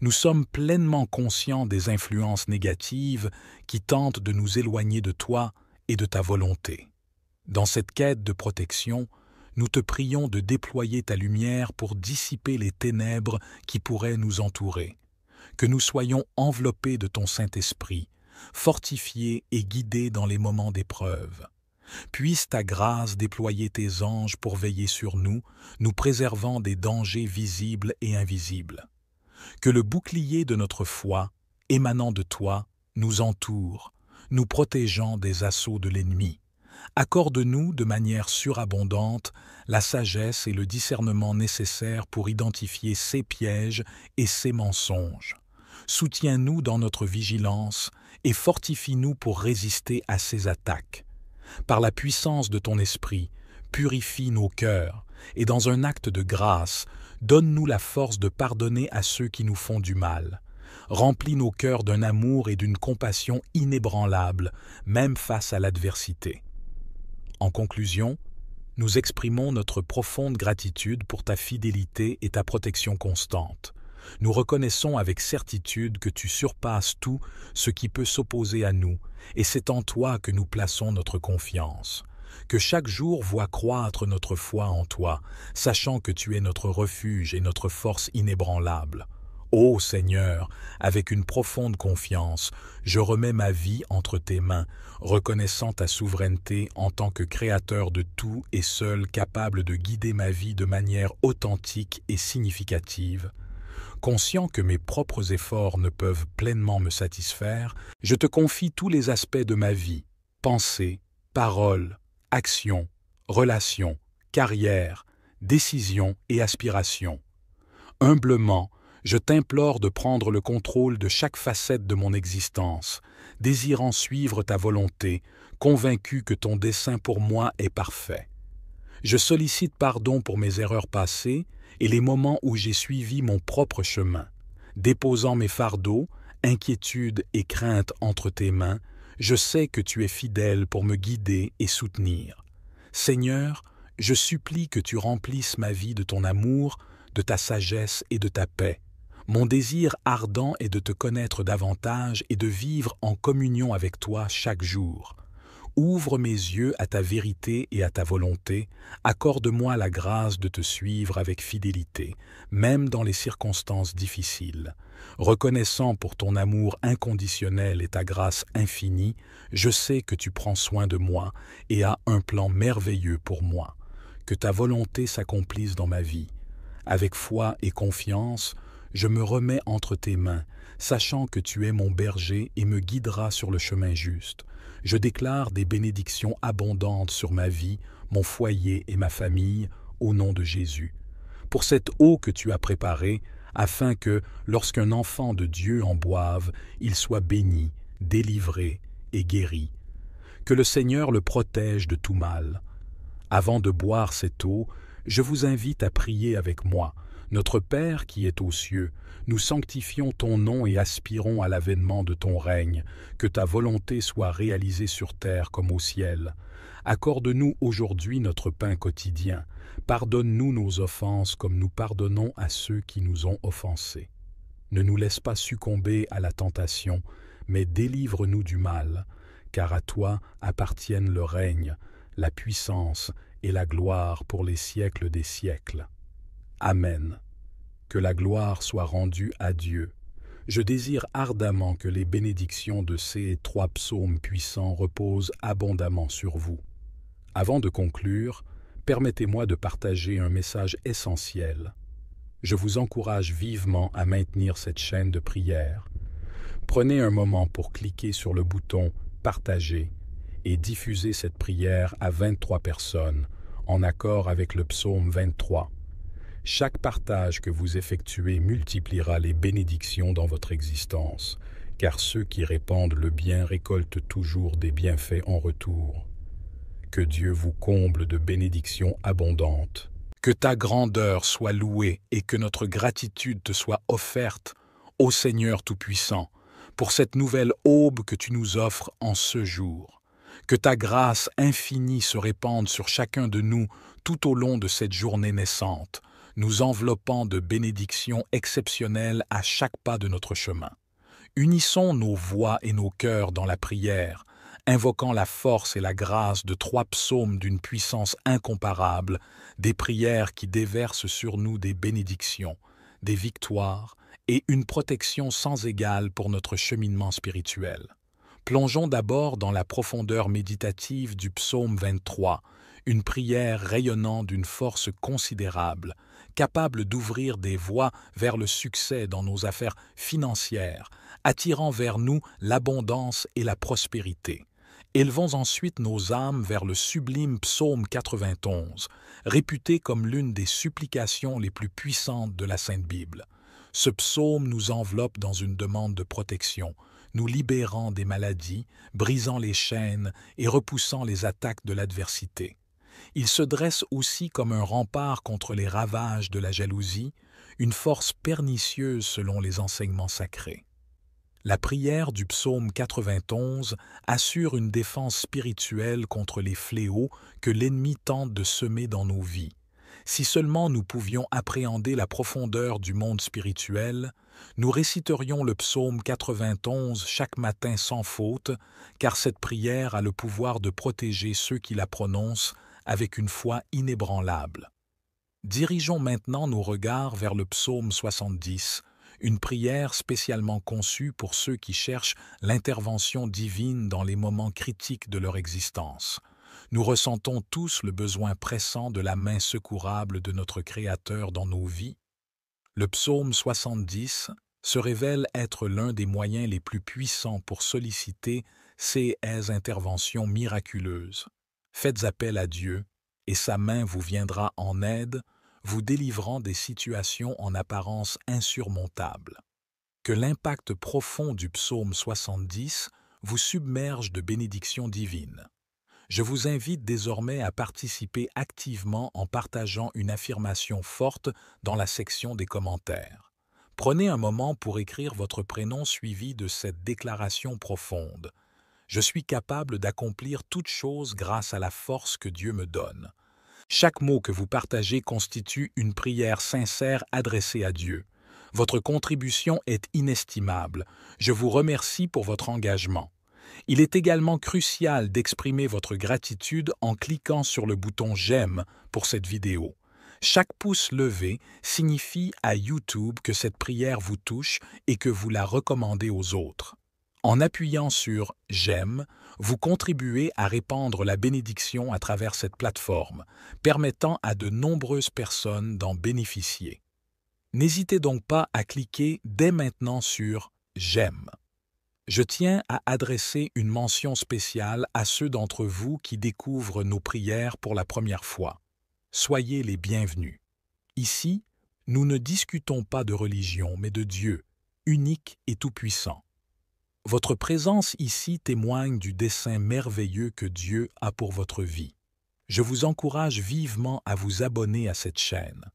Nous sommes pleinement conscients des influences négatives qui tentent de nous éloigner de toi et de ta volonté. Dans cette quête de protection, nous te prions de déployer ta lumière pour dissiper les ténèbres qui pourraient nous entourer. Que nous soyons enveloppés de ton Saint-Esprit, fortifiés et guidés dans les moments d'épreuve. Puisse ta grâce déployer tes anges pour veiller sur nous, nous préservant des dangers visibles et invisibles. Que le bouclier de notre foi, émanant de toi, nous entoure, nous protégeant des assauts de l'ennemi. Accorde-nous de manière surabondante la sagesse et le discernement nécessaires pour identifier ses pièges et ses mensonges. Soutiens-nous dans notre vigilance et fortifie-nous pour résister à ses attaques. Par la puissance de ton esprit, purifie nos cœurs et dans un acte de grâce, donne-nous la force de pardonner à ceux qui nous font du mal. Remplis nos cœurs d'un amour et d'une compassion inébranlables, même face à l'adversité. En conclusion, nous exprimons notre profonde gratitude pour ta fidélité et ta protection constante. Nous reconnaissons avec certitude que tu surpasses tout ce qui peut s'opposer à nous, et c'est en toi que nous plaçons notre confiance. Que chaque jour voie croître notre foi en toi, sachant que tu es notre refuge et notre force inébranlable. Ô Seigneur, avec une profonde confiance, je remets ma vie entre tes mains, reconnaissant ta souveraineté en tant que créateur de tout et seul capable de guider ma vie de manière authentique et significative. Conscient que mes propres efforts ne peuvent pleinement me satisfaire, je te confie tous les aspects de ma vie, pensée, parole, action, relations, carrière, décision et aspiration. Humblement, je t'implore de prendre le contrôle de chaque facette de mon existence, désirant suivre ta volonté, convaincu que ton dessein pour moi est parfait. Je sollicite pardon pour mes erreurs passées et les moments où j'ai suivi mon propre chemin. Déposant mes fardeaux, inquiétudes et craintes entre tes mains, je sais que tu es fidèle pour me guider et soutenir. Seigneur, je supplie que tu remplisses ma vie de ton amour, de ta sagesse et de ta paix. Mon désir ardent est de te connaître davantage et de vivre en communion avec toi chaque jour. Ouvre mes yeux à ta vérité et à ta volonté, accorde-moi la grâce de te suivre avec fidélité, même dans les circonstances difficiles. Reconnaissant pour ton amour inconditionnel et ta grâce infinie, je sais que tu prends soin de moi et as un plan merveilleux pour moi. Que ta volonté s'accomplisse dans ma vie. Avec foi et confiance, Je me remets entre tes mains, sachant que tu es mon berger et me guideras sur le chemin juste. Je déclare des bénédictions abondantes sur ma vie, mon foyer et ma famille, au nom de Jésus. Pour cette eau que tu as préparée, afin que, lorsqu'un enfant de Dieu en boive, il soit béni, délivré et guéri. Que le Seigneur le protège de tout mal. Avant de boire cette eau, je vous invite à prier avec moi. Notre Père qui est aux cieux, nous sanctifions ton nom et aspirons à l'avènement de ton règne, que ta volonté soit réalisée sur terre comme au ciel. Accorde-nous aujourd'hui notre pain quotidien. Pardonne-nous nos offenses comme nous pardonnons à ceux qui nous ont offensés. Ne nous laisse pas succomber à la tentation, mais délivre-nous du mal, car à toi appartiennent le règne, la puissance et la gloire pour les siècles des siècles. Amen. Que la gloire soit rendue à Dieu. Je désire ardemment que les bénédictions de ces 3 psaumes puissants reposent abondamment sur vous. Avant de conclure, permettez-moi de partager un message essentiel. Je vous encourage vivement à maintenir cette chaîne de prière. Prenez un moment pour cliquer sur le bouton « Partager » et diffuser cette prière à 23 personnes, en accord avec le psaume 23. Chaque partage que vous effectuez multipliera les bénédictions dans votre existence, car ceux qui répandent le bien récoltent toujours des bienfaits en retour. Que Dieu vous comble de bénédictions abondantes. Que ta grandeur soit louée et que notre gratitude te soit offerte, ô Seigneur Tout-Puissant, pour cette nouvelle aube que tu nous offres en ce jour. Que ta grâce infinie se répande sur chacun de nous tout au long de cette journée naissante, nous enveloppant de bénédictions exceptionnelles à chaque pas de notre chemin. Unissons nos voix et nos cœurs dans la prière, invoquant la force et la grâce de 3 psaumes d'une puissance incomparable, des prières qui déversent sur nous des bénédictions, des victoires et une protection sans égale pour notre cheminement spirituel. Plongeons d'abord dans la profondeur méditative du psaume 23, une prière rayonnant d'une force considérable, capable d'ouvrir des voies vers le succès dans nos affaires financières, attirant vers nous l'abondance et la prospérité. Élevons ensuite nos âmes vers le sublime psaume 91, réputé comme l'une des supplications les plus puissantes de la Sainte Bible. Ce psaume nous enveloppe dans une demande de protection, nous libérant des maladies, brisant les chaînes et repoussant les attaques de l'adversité. Il se dresse aussi comme un rempart contre les ravages de la jalousie, une force pernicieuse selon les enseignements sacrés. La prière du psaume 91 assure une défense spirituelle contre les fléaux que l'ennemi tente de semer dans nos vies. Si seulement nous pouvions appréhender la profondeur du monde spirituel, nous réciterions le psaume 91 chaque matin sans faute, car cette prière a le pouvoir de protéger ceux qui la prononcent avec une foi inébranlable. Dirigeons maintenant nos regards vers le psaume 70, une prière spécialement conçue pour ceux qui cherchent l'intervention divine dans les moments critiques de leur existence. Nous ressentons tous le besoin pressant de la main secourable de notre Créateur dans nos vies. Le psaume 70 se révèle être l'un des moyens les plus puissants pour solliciter ces interventions miraculeuses. Faites appel à Dieu, et sa main vous viendra en aide, vous délivrant des situations en apparence insurmontables. Que l'impact profond du psaume 70 vous submerge de bénédictions divines. Je vous invite désormais à participer activement en partageant une affirmation forte dans la section des commentaires. Prenez un moment pour écrire votre prénom suivi de cette déclaration profonde. Je suis capable d'accomplir toute chose grâce à la force que Dieu me donne. Chaque mot que vous partagez constitue une prière sincère adressée à Dieu. Votre contribution est inestimable. Je vous remercie pour votre engagement. Il est également crucial d'exprimer votre gratitude en cliquant sur le bouton « J'aime » pour cette vidéo. Chaque pouce levé signifie à YouTube que cette prière vous touche et que vous la recommandez aux autres. En appuyant sur « J'aime », vous contribuez à répandre la bénédiction à travers cette plateforme, permettant à de nombreuses personnes d'en bénéficier. N'hésitez donc pas à cliquer dès maintenant sur « J'aime ». Je tiens à adresser une mention spéciale à ceux d'entre vous qui découvrent nos prières pour la première fois. Soyez les bienvenus. Ici, nous ne discutons pas de religion, mais de Dieu, unique et tout-puissant. Votre présence ici témoigne du dessein merveilleux que Dieu a pour votre vie. Je vous encourage vivement à vous abonner à cette chaîne.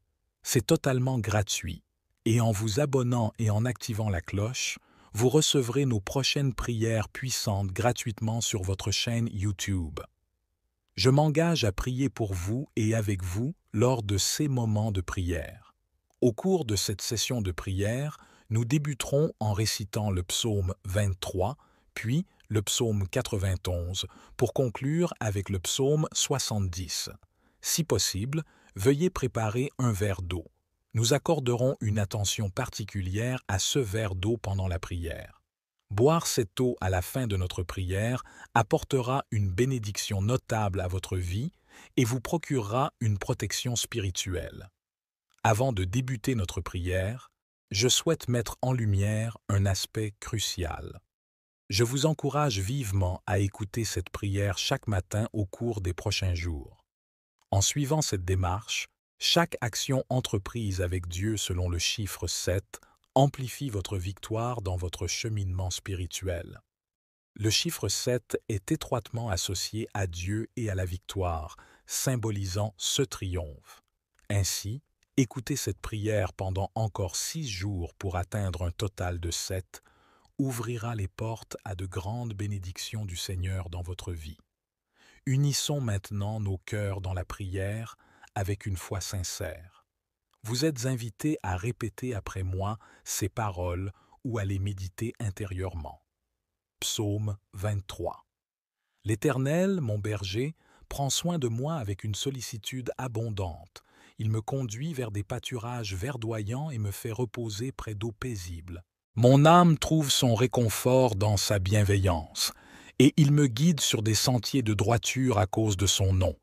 C'est totalement gratuit, et en vous abonnant et en activant la cloche, vous recevrez nos prochaines prières puissantes gratuitement sur votre chaîne YouTube. Je m'engage à prier pour vous et avec vous lors de ces moments de prière. Au cours de cette session de prière, nous débuterons en récitant le psaume 23, puis le psaume 91, pour conclure avec le psaume 70. Si possible, veuillez préparer un verre d'eau. Nous accorderons une attention particulière à ce verre d'eau pendant la prière. Boire cette eau à la fin de notre prière apportera une bénédiction notable à votre vie et vous procurera une protection spirituelle. Avant de débuter notre prière, je souhaite mettre en lumière un aspect crucial. Je vous encourage vivement à écouter cette prière chaque matin au cours des prochains jours. En suivant cette démarche, chaque action entreprise avec Dieu selon le chiffre 7 amplifie votre victoire dans votre cheminement spirituel. Le chiffre 7 est étroitement associé à Dieu et à la victoire, symbolisant ce triomphe. Ainsi, écouter cette prière pendant encore 6 jours pour atteindre un total de 7 ouvrira les portes à de grandes bénédictions du Seigneur dans votre vie. Unissons maintenant nos cœurs dans la prière avec une foi sincère. Vous êtes invités à répéter après moi ces paroles ou à les méditer intérieurement. Psaume 23. L'Éternel, mon berger, prend soin de moi avec une sollicitude abondante. Il me conduit vers des pâturages verdoyants et me fait reposer près d'eaux paisibles. Mon âme trouve son réconfort dans sa bienveillance, et il me guide sur des sentiers de droiture à cause de son nom.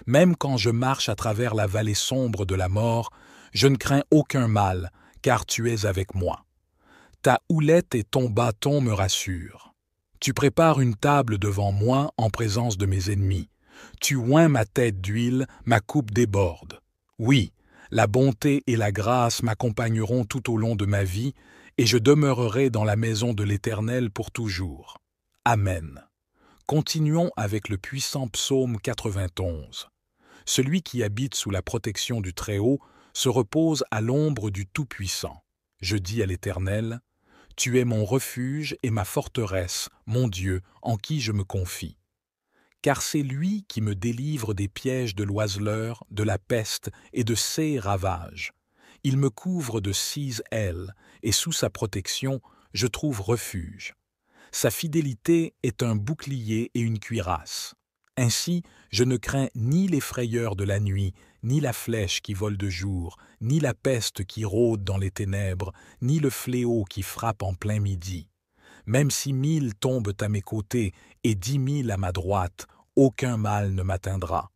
Même quand je marche à travers la vallée sombre de la mort, je ne crains aucun mal, car tu es avec moi. Ta houlette et ton bâton me rassurent. Tu prépares une table devant moi en présence de mes ennemis. Tu oins ma tête d'huile, ma coupe déborde. Oui, la bonté et la grâce m'accompagneront tout au long de ma vie, et je demeurerai dans la maison de l'Éternel pour toujours. Amen. Continuons avec le puissant psaume 91. Celui qui habite sous la protection du Très-Haut se repose à l'ombre du Tout-Puissant. Je dis à l'Éternel, « Tu es mon refuge et ma forteresse, mon Dieu, en qui je me confie. » Car c'est lui qui me délivre des pièges de l'oiseleur, de la peste et de ses ravages. Il me couvre de 6 ailes, et sous sa protection, je trouve refuge. Sa fidélité est un bouclier et une cuirasse. Ainsi, je ne crains ni les frayeurs de la nuit, ni la flèche qui vole de jour, ni la peste qui rôde dans les ténèbres, ni le fléau qui frappe en plein midi. Même si 1000 tombent à mes côtés et 10 000 à ma droite, aucun mal ne m'atteindra.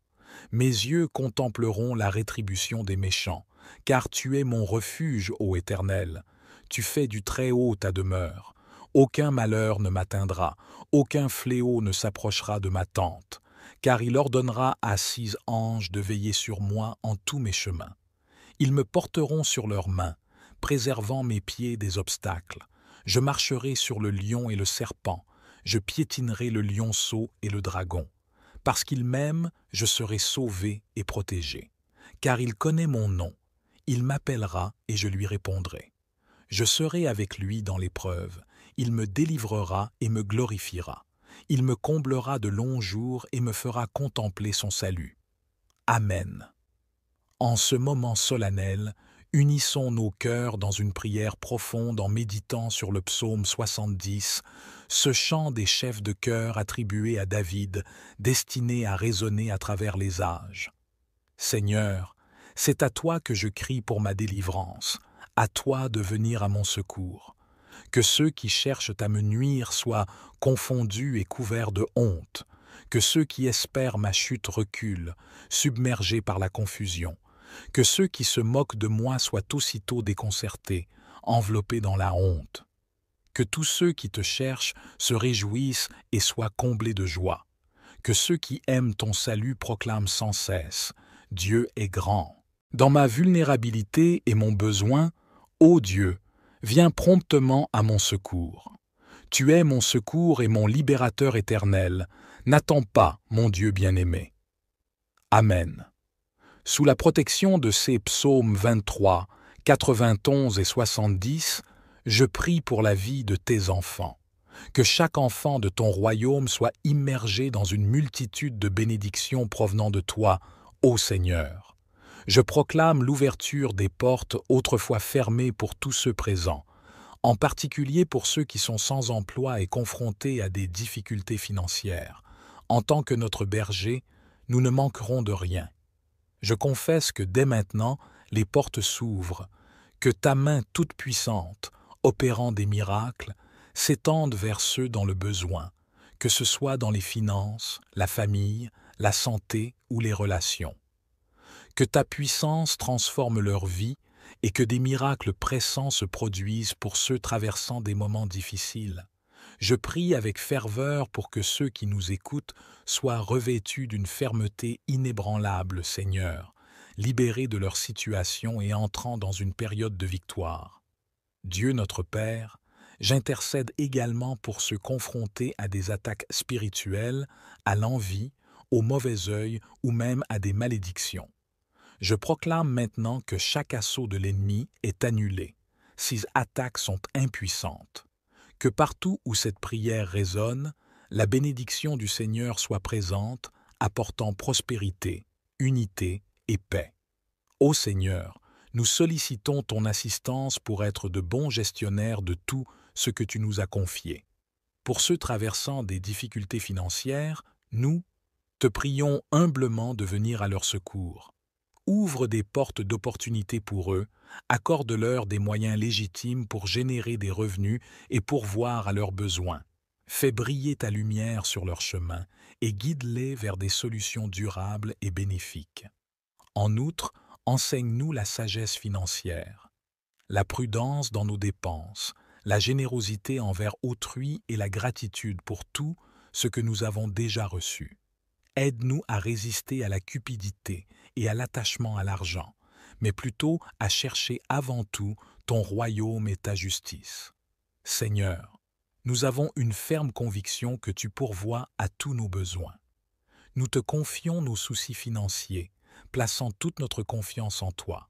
Mes yeux contempleront la rétribution des méchants, car tu es mon refuge, ô Éternel. Tu fais du Très-Haut ta demeure. Aucun malheur ne m'atteindra, aucun fléau ne s'approchera de ma tente, car il ordonnera à 6 anges de veiller sur moi en tous mes chemins. Ils me porteront sur leurs mains, préservant mes pieds des obstacles. Je marcherai sur le lion et le serpent, je piétinerai le lionceau et le dragon. Parce qu'il m'aime, je serai sauvé et protégé. Car il connaît mon nom, il m'appellera et je lui répondrai. Je serai avec lui dans l'épreuve, il me délivrera et me glorifiera. Il me comblera de longs jours et me fera contempler son salut. Amen. En ce moment solennel, unissons nos cœurs dans une prière profonde en méditant sur le psaume 70, ce chant des chefs de chœur attribué à David, destiné à résonner à travers les âges. Seigneur, c'est à toi que je crie pour ma délivrance, à toi de venir à mon secours. Que ceux qui cherchent à me nuire soient confondus et couverts de honte, que ceux qui espèrent ma chute reculent, submergés par la confusion, Que ceux qui se moquent de moi soient aussitôt déconcertés, enveloppés dans la honte. Que tous ceux qui te cherchent se réjouissent et soient comblés de joie. Que ceux qui aiment ton salut proclament sans cesse: Dieu est grand. Dans ma vulnérabilité et mon besoin, ô Dieu, viens promptement à mon secours. Tu es mon secours et mon libérateur éternel. N'attends pas, mon Dieu bien-aimé. Amen. Sous la protection de ces psaumes 23, 91 et 70, je prie pour la vie de tes enfants. Que chaque enfant de ton royaume soit immergé dans une multitude de bénédictions provenant de toi, ô Seigneur. Je proclame l'ouverture des portes autrefois fermées pour tous ceux présents, en particulier pour ceux qui sont sans emploi et confrontés à des difficultés financières. En tant que notre berger, nous ne manquerons de rien. Je confesse que dès maintenant, les portes s'ouvrent, que ta main toute puissante, opérant des miracles, s'étende vers ceux dans le besoin, que ce soit dans les finances, la famille, la santé ou les relations. Que ta puissance transforme leur vie et que des miracles pressants se produisent pour ceux traversant des moments difficiles. Je prie avec ferveur pour que ceux qui nous écoutent soient revêtus d'une fermeté inébranlable, Seigneur, libérés de leur situation et entrant dans une période de victoire. Dieu notre Père, j'intercède également pour ceux confrontés à des attaques spirituelles, à l'envie, au mauvais œil ou même à des malédictions. Je proclame maintenant que chaque assaut de l'ennemi est annulé. Ces attaques sont impuissantes. Que partout où cette prière résonne, la bénédiction du Seigneur soit présente, apportant prospérité, unité et paix. Ô Seigneur, nous sollicitons ton assistance pour être de bons gestionnaires de tout ce que tu nous as confié. Pour ceux traversant des difficultés financières, nous te prions humblement de venir à leur secours. Ouvre des portes d'opportunités pour eux, accorde-leur des moyens légitimes pour générer des revenus et pourvoir à leurs besoins. Fais briller ta lumière sur leur chemin et guide-les vers des solutions durables et bénéfiques. En outre, enseigne-nous la sagesse financière, la prudence dans nos dépenses, la générosité envers autrui et la gratitude pour tout ce que nous avons déjà reçu. Aide-nous à résister à la cupidité et à l'attachement à l'argent, mais plutôt à chercher avant tout ton royaume et ta justice. Seigneur, nous avons une ferme conviction que tu pourvois à tous nos besoins. Nous te confions nos soucis financiers, plaçant toute notre confiance en toi.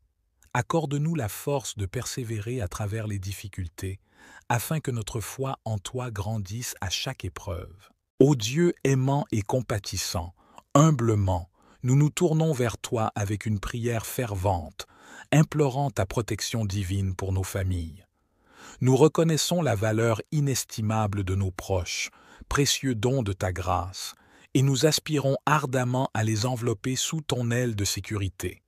Accorde-nous la force de persévérer à travers les difficultés, afin que notre foi en toi grandisse à chaque épreuve. Ô Dieu aimant et compatissant, humblement, nous nous tournons vers toi avec une prière fervente, implorant ta protection divine pour nos familles. Nous reconnaissons la valeur inestimable de nos proches, précieux don de ta grâce, et nous aspirons ardemment à les envelopper sous ton aile de sécurité.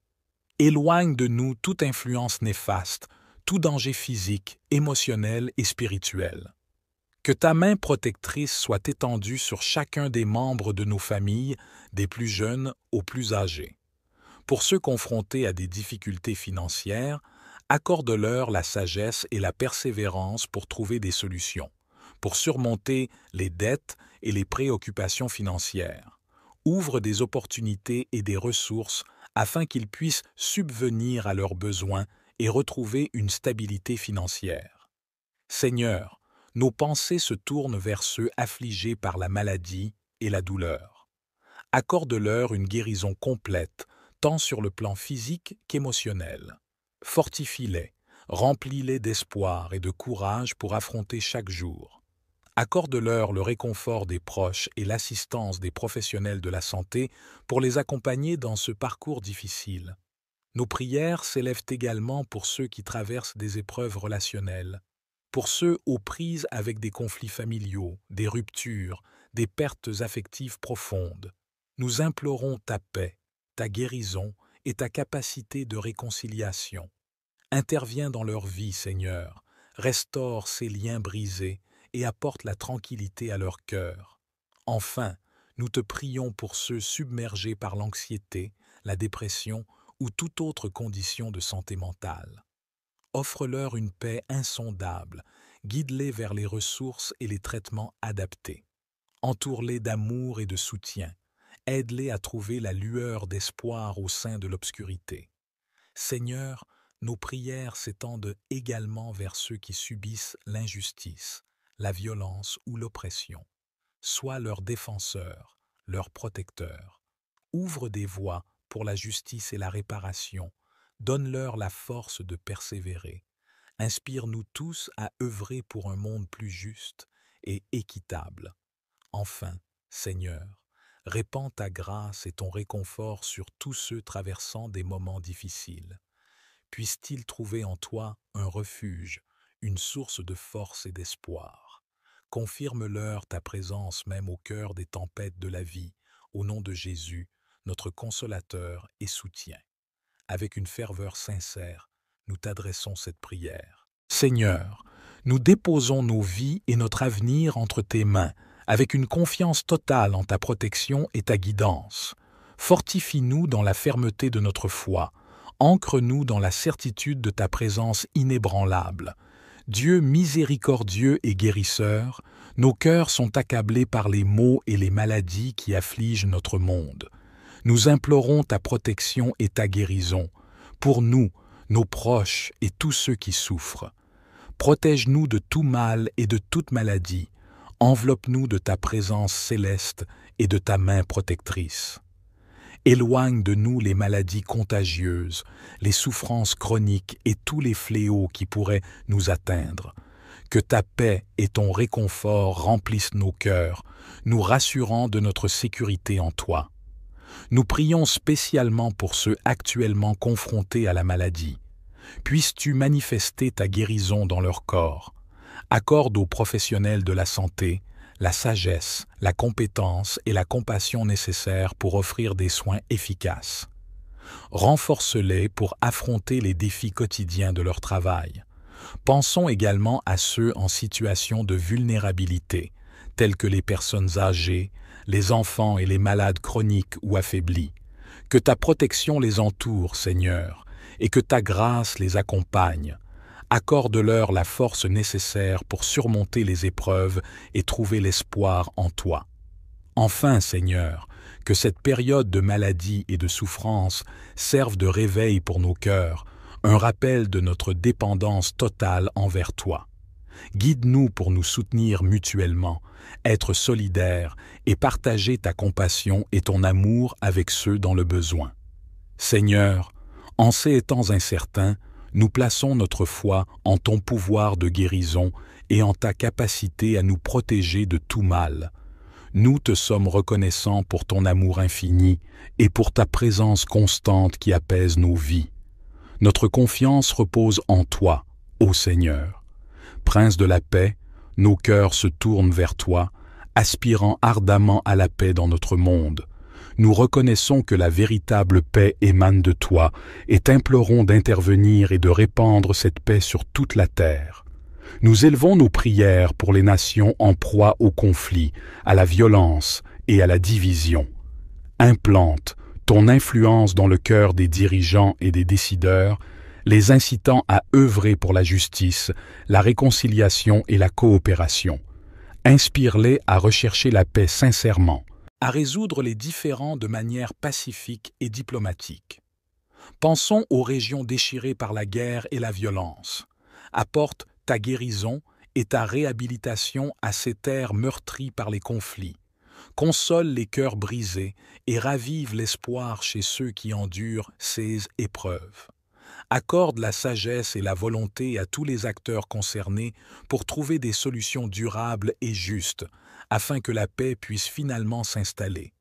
Éloigne de nous toute influence néfaste, tout danger physique, émotionnel et spirituel. Que ta main protectrice soit étendue sur chacun des membres de nos familles, des plus jeunes aux plus âgés. Pour ceux confrontés à des difficultés financières, accorde-leur la sagesse et la persévérance pour trouver des solutions, pour surmonter les dettes et les préoccupations financières. Ouvre des opportunités et des ressources afin qu'ils puissent subvenir à leurs besoins et retrouver une stabilité financière. Seigneur, nos pensées se tournent vers ceux affligés par la maladie et la douleur. Accorde-leur une guérison complète, tant sur le plan physique qu'émotionnel. Fortifie-les, remplis-les d'espoir et de courage pour affronter chaque jour. Accorde-leur le réconfort des proches et l'assistance des professionnels de la santé pour les accompagner dans ce parcours difficile. Nos prières s'élèvent également pour ceux qui traversent des épreuves relationnelles, pour ceux aux prises avec des conflits familiaux, des ruptures, des pertes affectives profondes. Nous implorons ta paix, ta guérison et ta capacité de réconciliation. Interviens dans leur vie, Seigneur, restaure ces liens brisés et apporte la tranquillité à leur cœur. Enfin, nous te prions pour ceux submergés par l'anxiété, la dépression ou toute autre condition de santé mentale. Offre-leur une paix insondable, guide-les vers les ressources et les traitements adaptés. Entoure-les d'amour et de soutien, aide-les à trouver la lueur d'espoir au sein de l'obscurité. Seigneur, nos prières s'étendent également vers ceux qui subissent l'injustice, la violence ou l'oppression. Sois leur défenseur, leur protecteur. Ouvre des voies pour la justice et la réparation. Donne-leur la force de persévérer. Inspire-nous tous à œuvrer pour un monde plus juste et équitable. Enfin, Seigneur, répands ta grâce et ton réconfort sur tous ceux traversant des moments difficiles. Puissent-ils trouver en toi un refuge, une source de force et d'espoir. Confirme-leur ta présence même au cœur des tempêtes de la vie, au nom de Jésus, notre consolateur et soutien. Avec une ferveur sincère, nous t'adressons cette prière. Seigneur, nous déposons nos vies et notre avenir entre tes mains, avec une confiance totale en ta protection et ta guidance. Fortifie-nous dans la fermeté de notre foi. Ancre-nous dans la certitude de ta présence inébranlable. Dieu miséricordieux et guérisseur, nos cœurs sont accablés par les maux et les maladies qui affligent notre monde. Nous implorons ta protection et ta guérison, pour nous, nos proches et tous ceux qui souffrent. Protège-nous de tout mal et de toute maladie. Enveloppe-nous de ta présence céleste et de ta main protectrice. Éloigne de nous les maladies contagieuses, les souffrances chroniques et tous les fléaux qui pourraient nous atteindre. Que ta paix et ton réconfort remplissent nos cœurs, nous rassurant de notre sécurité en toi. Nous prions spécialement pour ceux actuellement confrontés à la maladie. Puisses-tu manifester ta guérison dans leur corps. Accorde aux professionnels de la santé la sagesse, la compétence et la compassion nécessaires pour offrir des soins efficaces. Renforce-les pour affronter les défis quotidiens de leur travail. Pensons également à ceux en situation de vulnérabilité, tels que les personnes âgées, les enfants et les malades chroniques ou affaiblis. Que ta protection les entoure, Seigneur, et que ta grâce les accompagne. Accorde-leur la force nécessaire pour surmonter les épreuves et trouver l'espoir en toi. Enfin, Seigneur, que cette période de maladie et de souffrance serve de réveil pour nos cœurs, un rappel de notre dépendance totale envers toi. Guide-nous pour nous soutenir mutuellement, être solidaires et partager ta compassion et ton amour avec ceux dans le besoin. Seigneur, en ces temps incertains, nous plaçons notre foi en ton pouvoir de guérison et en ta capacité à nous protéger de tout mal. Nous te sommes reconnaissants pour ton amour infini et pour ta présence constante qui apaise nos vies. Notre confiance repose en toi, ô Seigneur. Prince de la paix, nos cœurs se tournent vers toi, aspirant ardemment à la paix dans notre monde. Nous reconnaissons que la véritable paix émane de toi et t'implorons d'intervenir et de répandre cette paix sur toute la terre. Nous élevons nos prières pour les nations en proie au conflit, à la violence et à la division. Implante ton influence dans le cœur des dirigeants et des décideurs, les incitant à œuvrer pour la justice, la réconciliation et la coopération. Inspire-les à rechercher la paix sincèrement, à résoudre les différends de manière pacifique et diplomatique. Pensons aux régions déchirées par la guerre et la violence. Apporte ta guérison et ta réhabilitation à ces terres meurtries par les conflits. Console les cœurs brisés et ravive l'espoir chez ceux qui endurent ces épreuves. Accorde la sagesse et la volonté à tous les acteurs concernés pour trouver des solutions durables et justes, afin que la paix puisse finalement s'installer.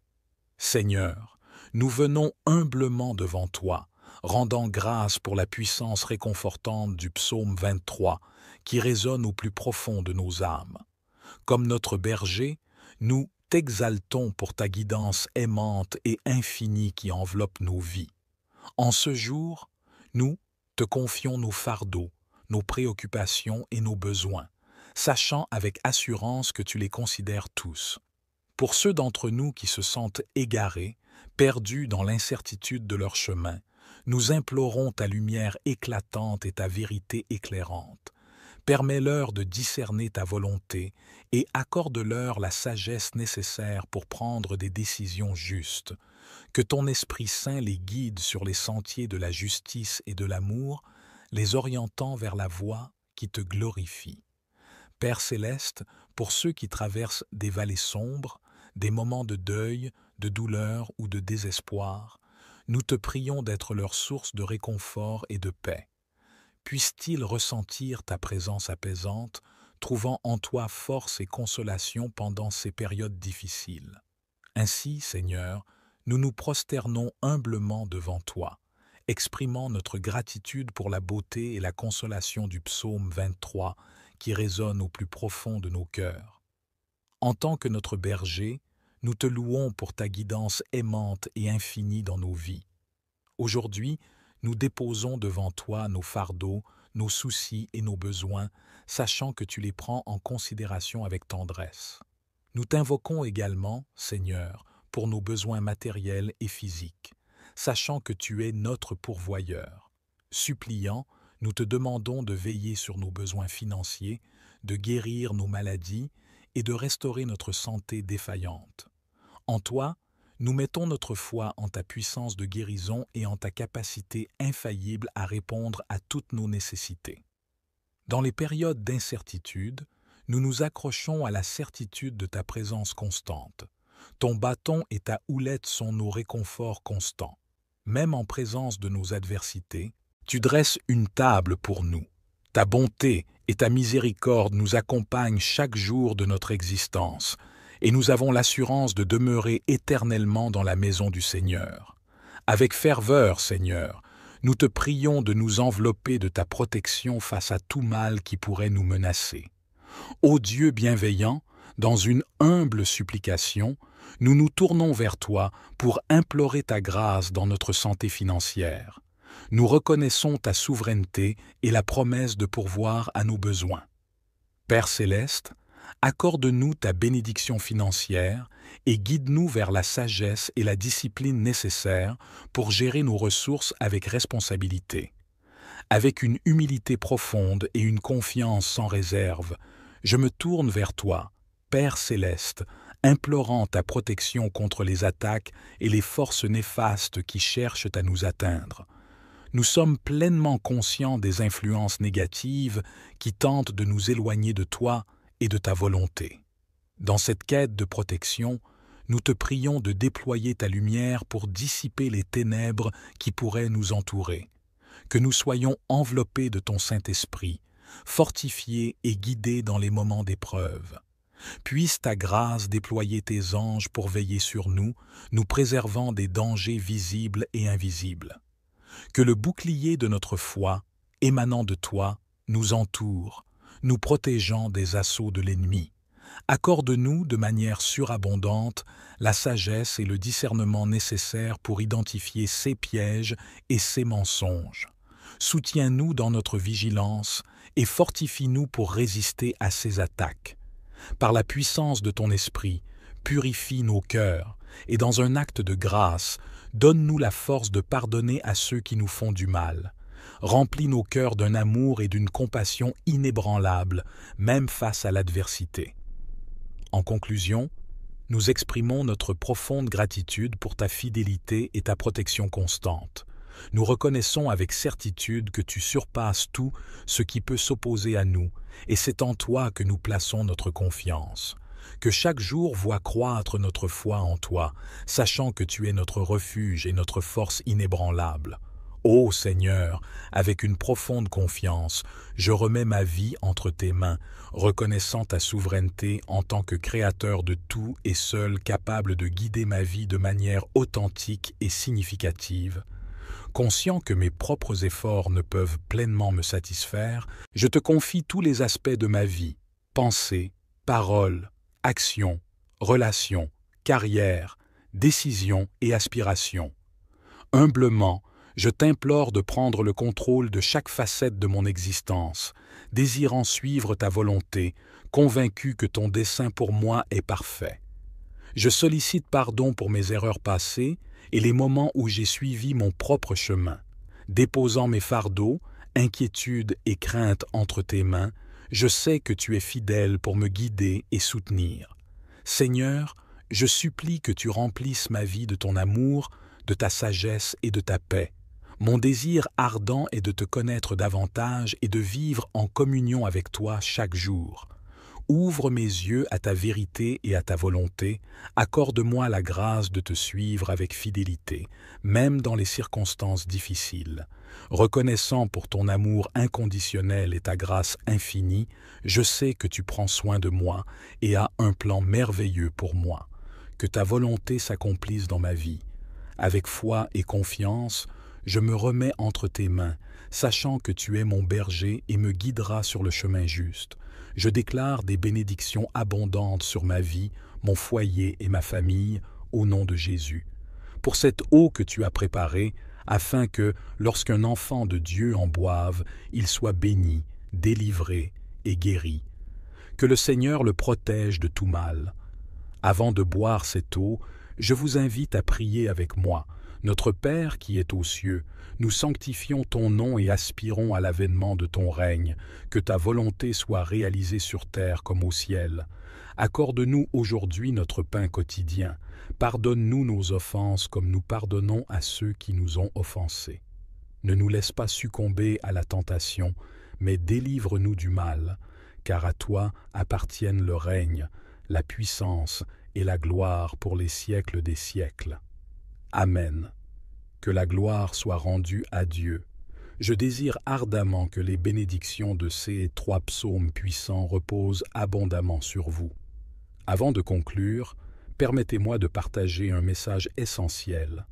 Seigneur, nous venons humblement devant toi, rendant grâce pour la puissance réconfortante du psaume 23, qui résonne au plus profond de nos âmes. Comme notre berger, nous t'exaltons pour ta guidance aimante et infinie qui enveloppe nos vies. En ce jour, nous te confions nos fardeaux, nos préoccupations et nos besoins, sachant avec assurance que tu les considères tous. Pour ceux d'entre nous qui se sentent égarés, perdus dans l'incertitude de leur chemin, Nous implorons ta lumière éclatante et ta vérité éclairante. Permets-leur de discerner ta volonté et accorde-leur la sagesse nécessaire pour prendre des décisions justes. Que ton Esprit Saint les guide sur les sentiers de la justice et de l'amour, les orientant vers la voie qui te glorifie. Père céleste, pour ceux qui traversent des vallées sombres, des moments de deuil, de douleur ou de désespoir, nous te prions d'être leur source de réconfort et de paix. Puissent-ils ressentir ta présence apaisante, trouvant en toi force et consolation pendant ces périodes difficiles. Ainsi, Seigneur, nous nous prosternons humblement devant toi, exprimant notre gratitude pour la beauté et la consolation du psaume 23 qui résonne au plus profond de nos cœurs. En tant que notre berger, nous te louons pour ta guidance aimante et infinie dans nos vies. Aujourd'hui, nous déposons devant toi nos fardeaux, nos soucis et nos besoins, sachant que tu les prends en considération avec tendresse. Nous t'invoquons également, Seigneur, pour nos besoins matériels et physiques, sachant que tu es notre pourvoyeur. Suppliant, nous te demandons de veiller sur nos besoins financiers, de guérir nos maladies et de restaurer notre santé défaillante. En toi, nous mettons notre foi en ta puissance de guérison et en ta capacité infaillible à répondre à toutes nos nécessités. Dans les périodes d'incertitude, nous nous accrochons à la certitude de ta présence constante. Ton bâton et ta houlette sont nos réconforts constants. Même en présence de nos adversités, tu dresses une table pour nous. Ta bonté et ta miséricorde nous accompagnent chaque jour de notre existence, et nous avons l'assurance de demeurer éternellement dans la maison du Seigneur. Avec ferveur, Seigneur, nous te prions de nous envelopper de ta protection face à tout mal qui pourrait nous menacer. Ô Dieu bienveillant, dans une humble supplication, nous nous tournons vers toi pour implorer ta grâce dans notre santé financière. Nous reconnaissons ta souveraineté et la promesse de pourvoir à nos besoins. Père céleste, accorde-nous ta bénédiction financière et guide-nous vers la sagesse et la discipline nécessaires pour gérer nos ressources avec responsabilité. Avec une humilité profonde et une confiance sans réserve, je me tourne vers toi, Père céleste, implorant ta protection contre les attaques et les forces néfastes qui cherchent à nous atteindre. Nous sommes pleinement conscients des influences négatives qui tentent de nous éloigner de toi et de ta volonté. Dans cette quête de protection, nous te prions de déployer ta lumière pour dissiper les ténèbres qui pourraient nous entourer. Que nous soyons enveloppés de ton Saint-Esprit, fortifiés et guidés dans les moments d'épreuve. Puisse ta grâce déployer tes anges pour veiller sur nous, nous préservant des dangers visibles et invisibles. Que le bouclier de notre foi, émanant de toi, nous entoure, nous protégeant des assauts de l'ennemi. Accorde-nous de manière surabondante la sagesse et le discernement nécessaires pour identifier ses pièges et ses mensonges. Soutiens-nous dans notre vigilance et fortifie-nous pour résister à ses attaques. Par la puissance de ton esprit, purifie nos cœurs et dans un acte de grâce, donne-nous la force de pardonner à ceux qui nous font du mal. Remplis nos cœurs d'un amour et d'une compassion inébranlables, même face à l'adversité. En conclusion, nous exprimons notre profonde gratitude pour ta fidélité et ta protection constante. Nous reconnaissons avec certitude que tu surpasses tout ce qui peut s'opposer à nous, et c'est en toi que nous plaçons notre confiance. Que chaque jour voie croître notre foi en toi, sachant que tu es notre refuge et notre force inébranlable. Ô Seigneur, avec une profonde confiance, je remets ma vie entre tes mains, reconnaissant ta souveraineté en tant que créateur de tout et seul capable de guider ma vie de manière authentique et significative. Conscient que mes propres efforts ne peuvent pleinement me satisfaire, je te confie tous les aspects de ma vie, pensée, parole, action, relations, carrière, décision et aspiration. Humblement, je t'implore de prendre le contrôle de chaque facette de mon existence, désirant suivre ta volonté, convaincu que ton dessein pour moi est parfait. Je sollicite pardon pour mes erreurs passées et les moments où j'ai suivi mon propre chemin. Déposant mes fardeaux, inquiétudes et craintes entre tes mains, je sais que tu es fidèle pour me guider et soutenir. Seigneur, je supplie que tu remplisses ma vie de ton amour, de ta sagesse et de ta paix. Mon désir ardent est de te connaître davantage et de vivre en communion avec toi chaque jour. Ouvre mes yeux à ta vérité et à ta volonté, accorde-moi la grâce de te suivre avec fidélité, même dans les circonstances difficiles. Reconnaissant pour ton amour inconditionnel et ta grâce infinie, je sais que tu prends soin de moi et as un plan merveilleux pour moi. Que ta volonté s'accomplisse dans ma vie. Avec foi et confiance, je me remets entre tes mains, sachant que tu es mon berger et me guideras sur le chemin juste. Je déclare des bénédictions abondantes sur ma vie, mon foyer et ma famille, au nom de Jésus. Pour cette eau que tu as préparée, afin que, lorsqu'un enfant de Dieu en boive, il soit béni, délivré et guéri. Que le Seigneur le protège de tout mal. Avant de boire cette eau, je vous invite à prier avec moi. Notre Père qui est aux cieux, nous sanctifions ton nom et aspirons à l'avènement de ton règne, que ta volonté soit réalisée sur terre comme au ciel. Accorde-nous aujourd'hui notre pain quotidien. Pardonne-nous nos offenses comme nous pardonnons à ceux qui nous ont offensés. Ne nous laisse pas succomber à la tentation, mais délivre-nous du mal, car à toi appartiennent le règne, la puissance et la gloire pour les siècles des siècles. Amen. Que la gloire soit rendue à Dieu. Je désire ardemment que les bénédictions de ces 3 psaumes puissants reposent abondamment sur vous. Avant de conclure, permettez-moi de partager un message essentiel.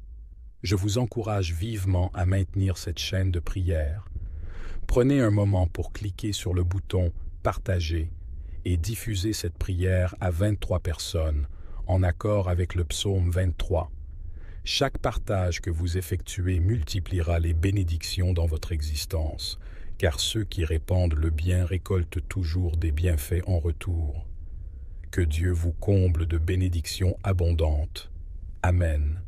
Je vous encourage vivement à maintenir cette chaîne de prière. Prenez un moment pour cliquer sur le bouton « Partager » et diffuser cette prière à 23 personnes, en accord avec le psaume 23. Chaque partage que vous effectuez multipliera les bénédictions dans votre existence, car ceux qui répandent le bien récoltent toujours des bienfaits en retour. Que Dieu vous comble de bénédictions abondantes. Amen.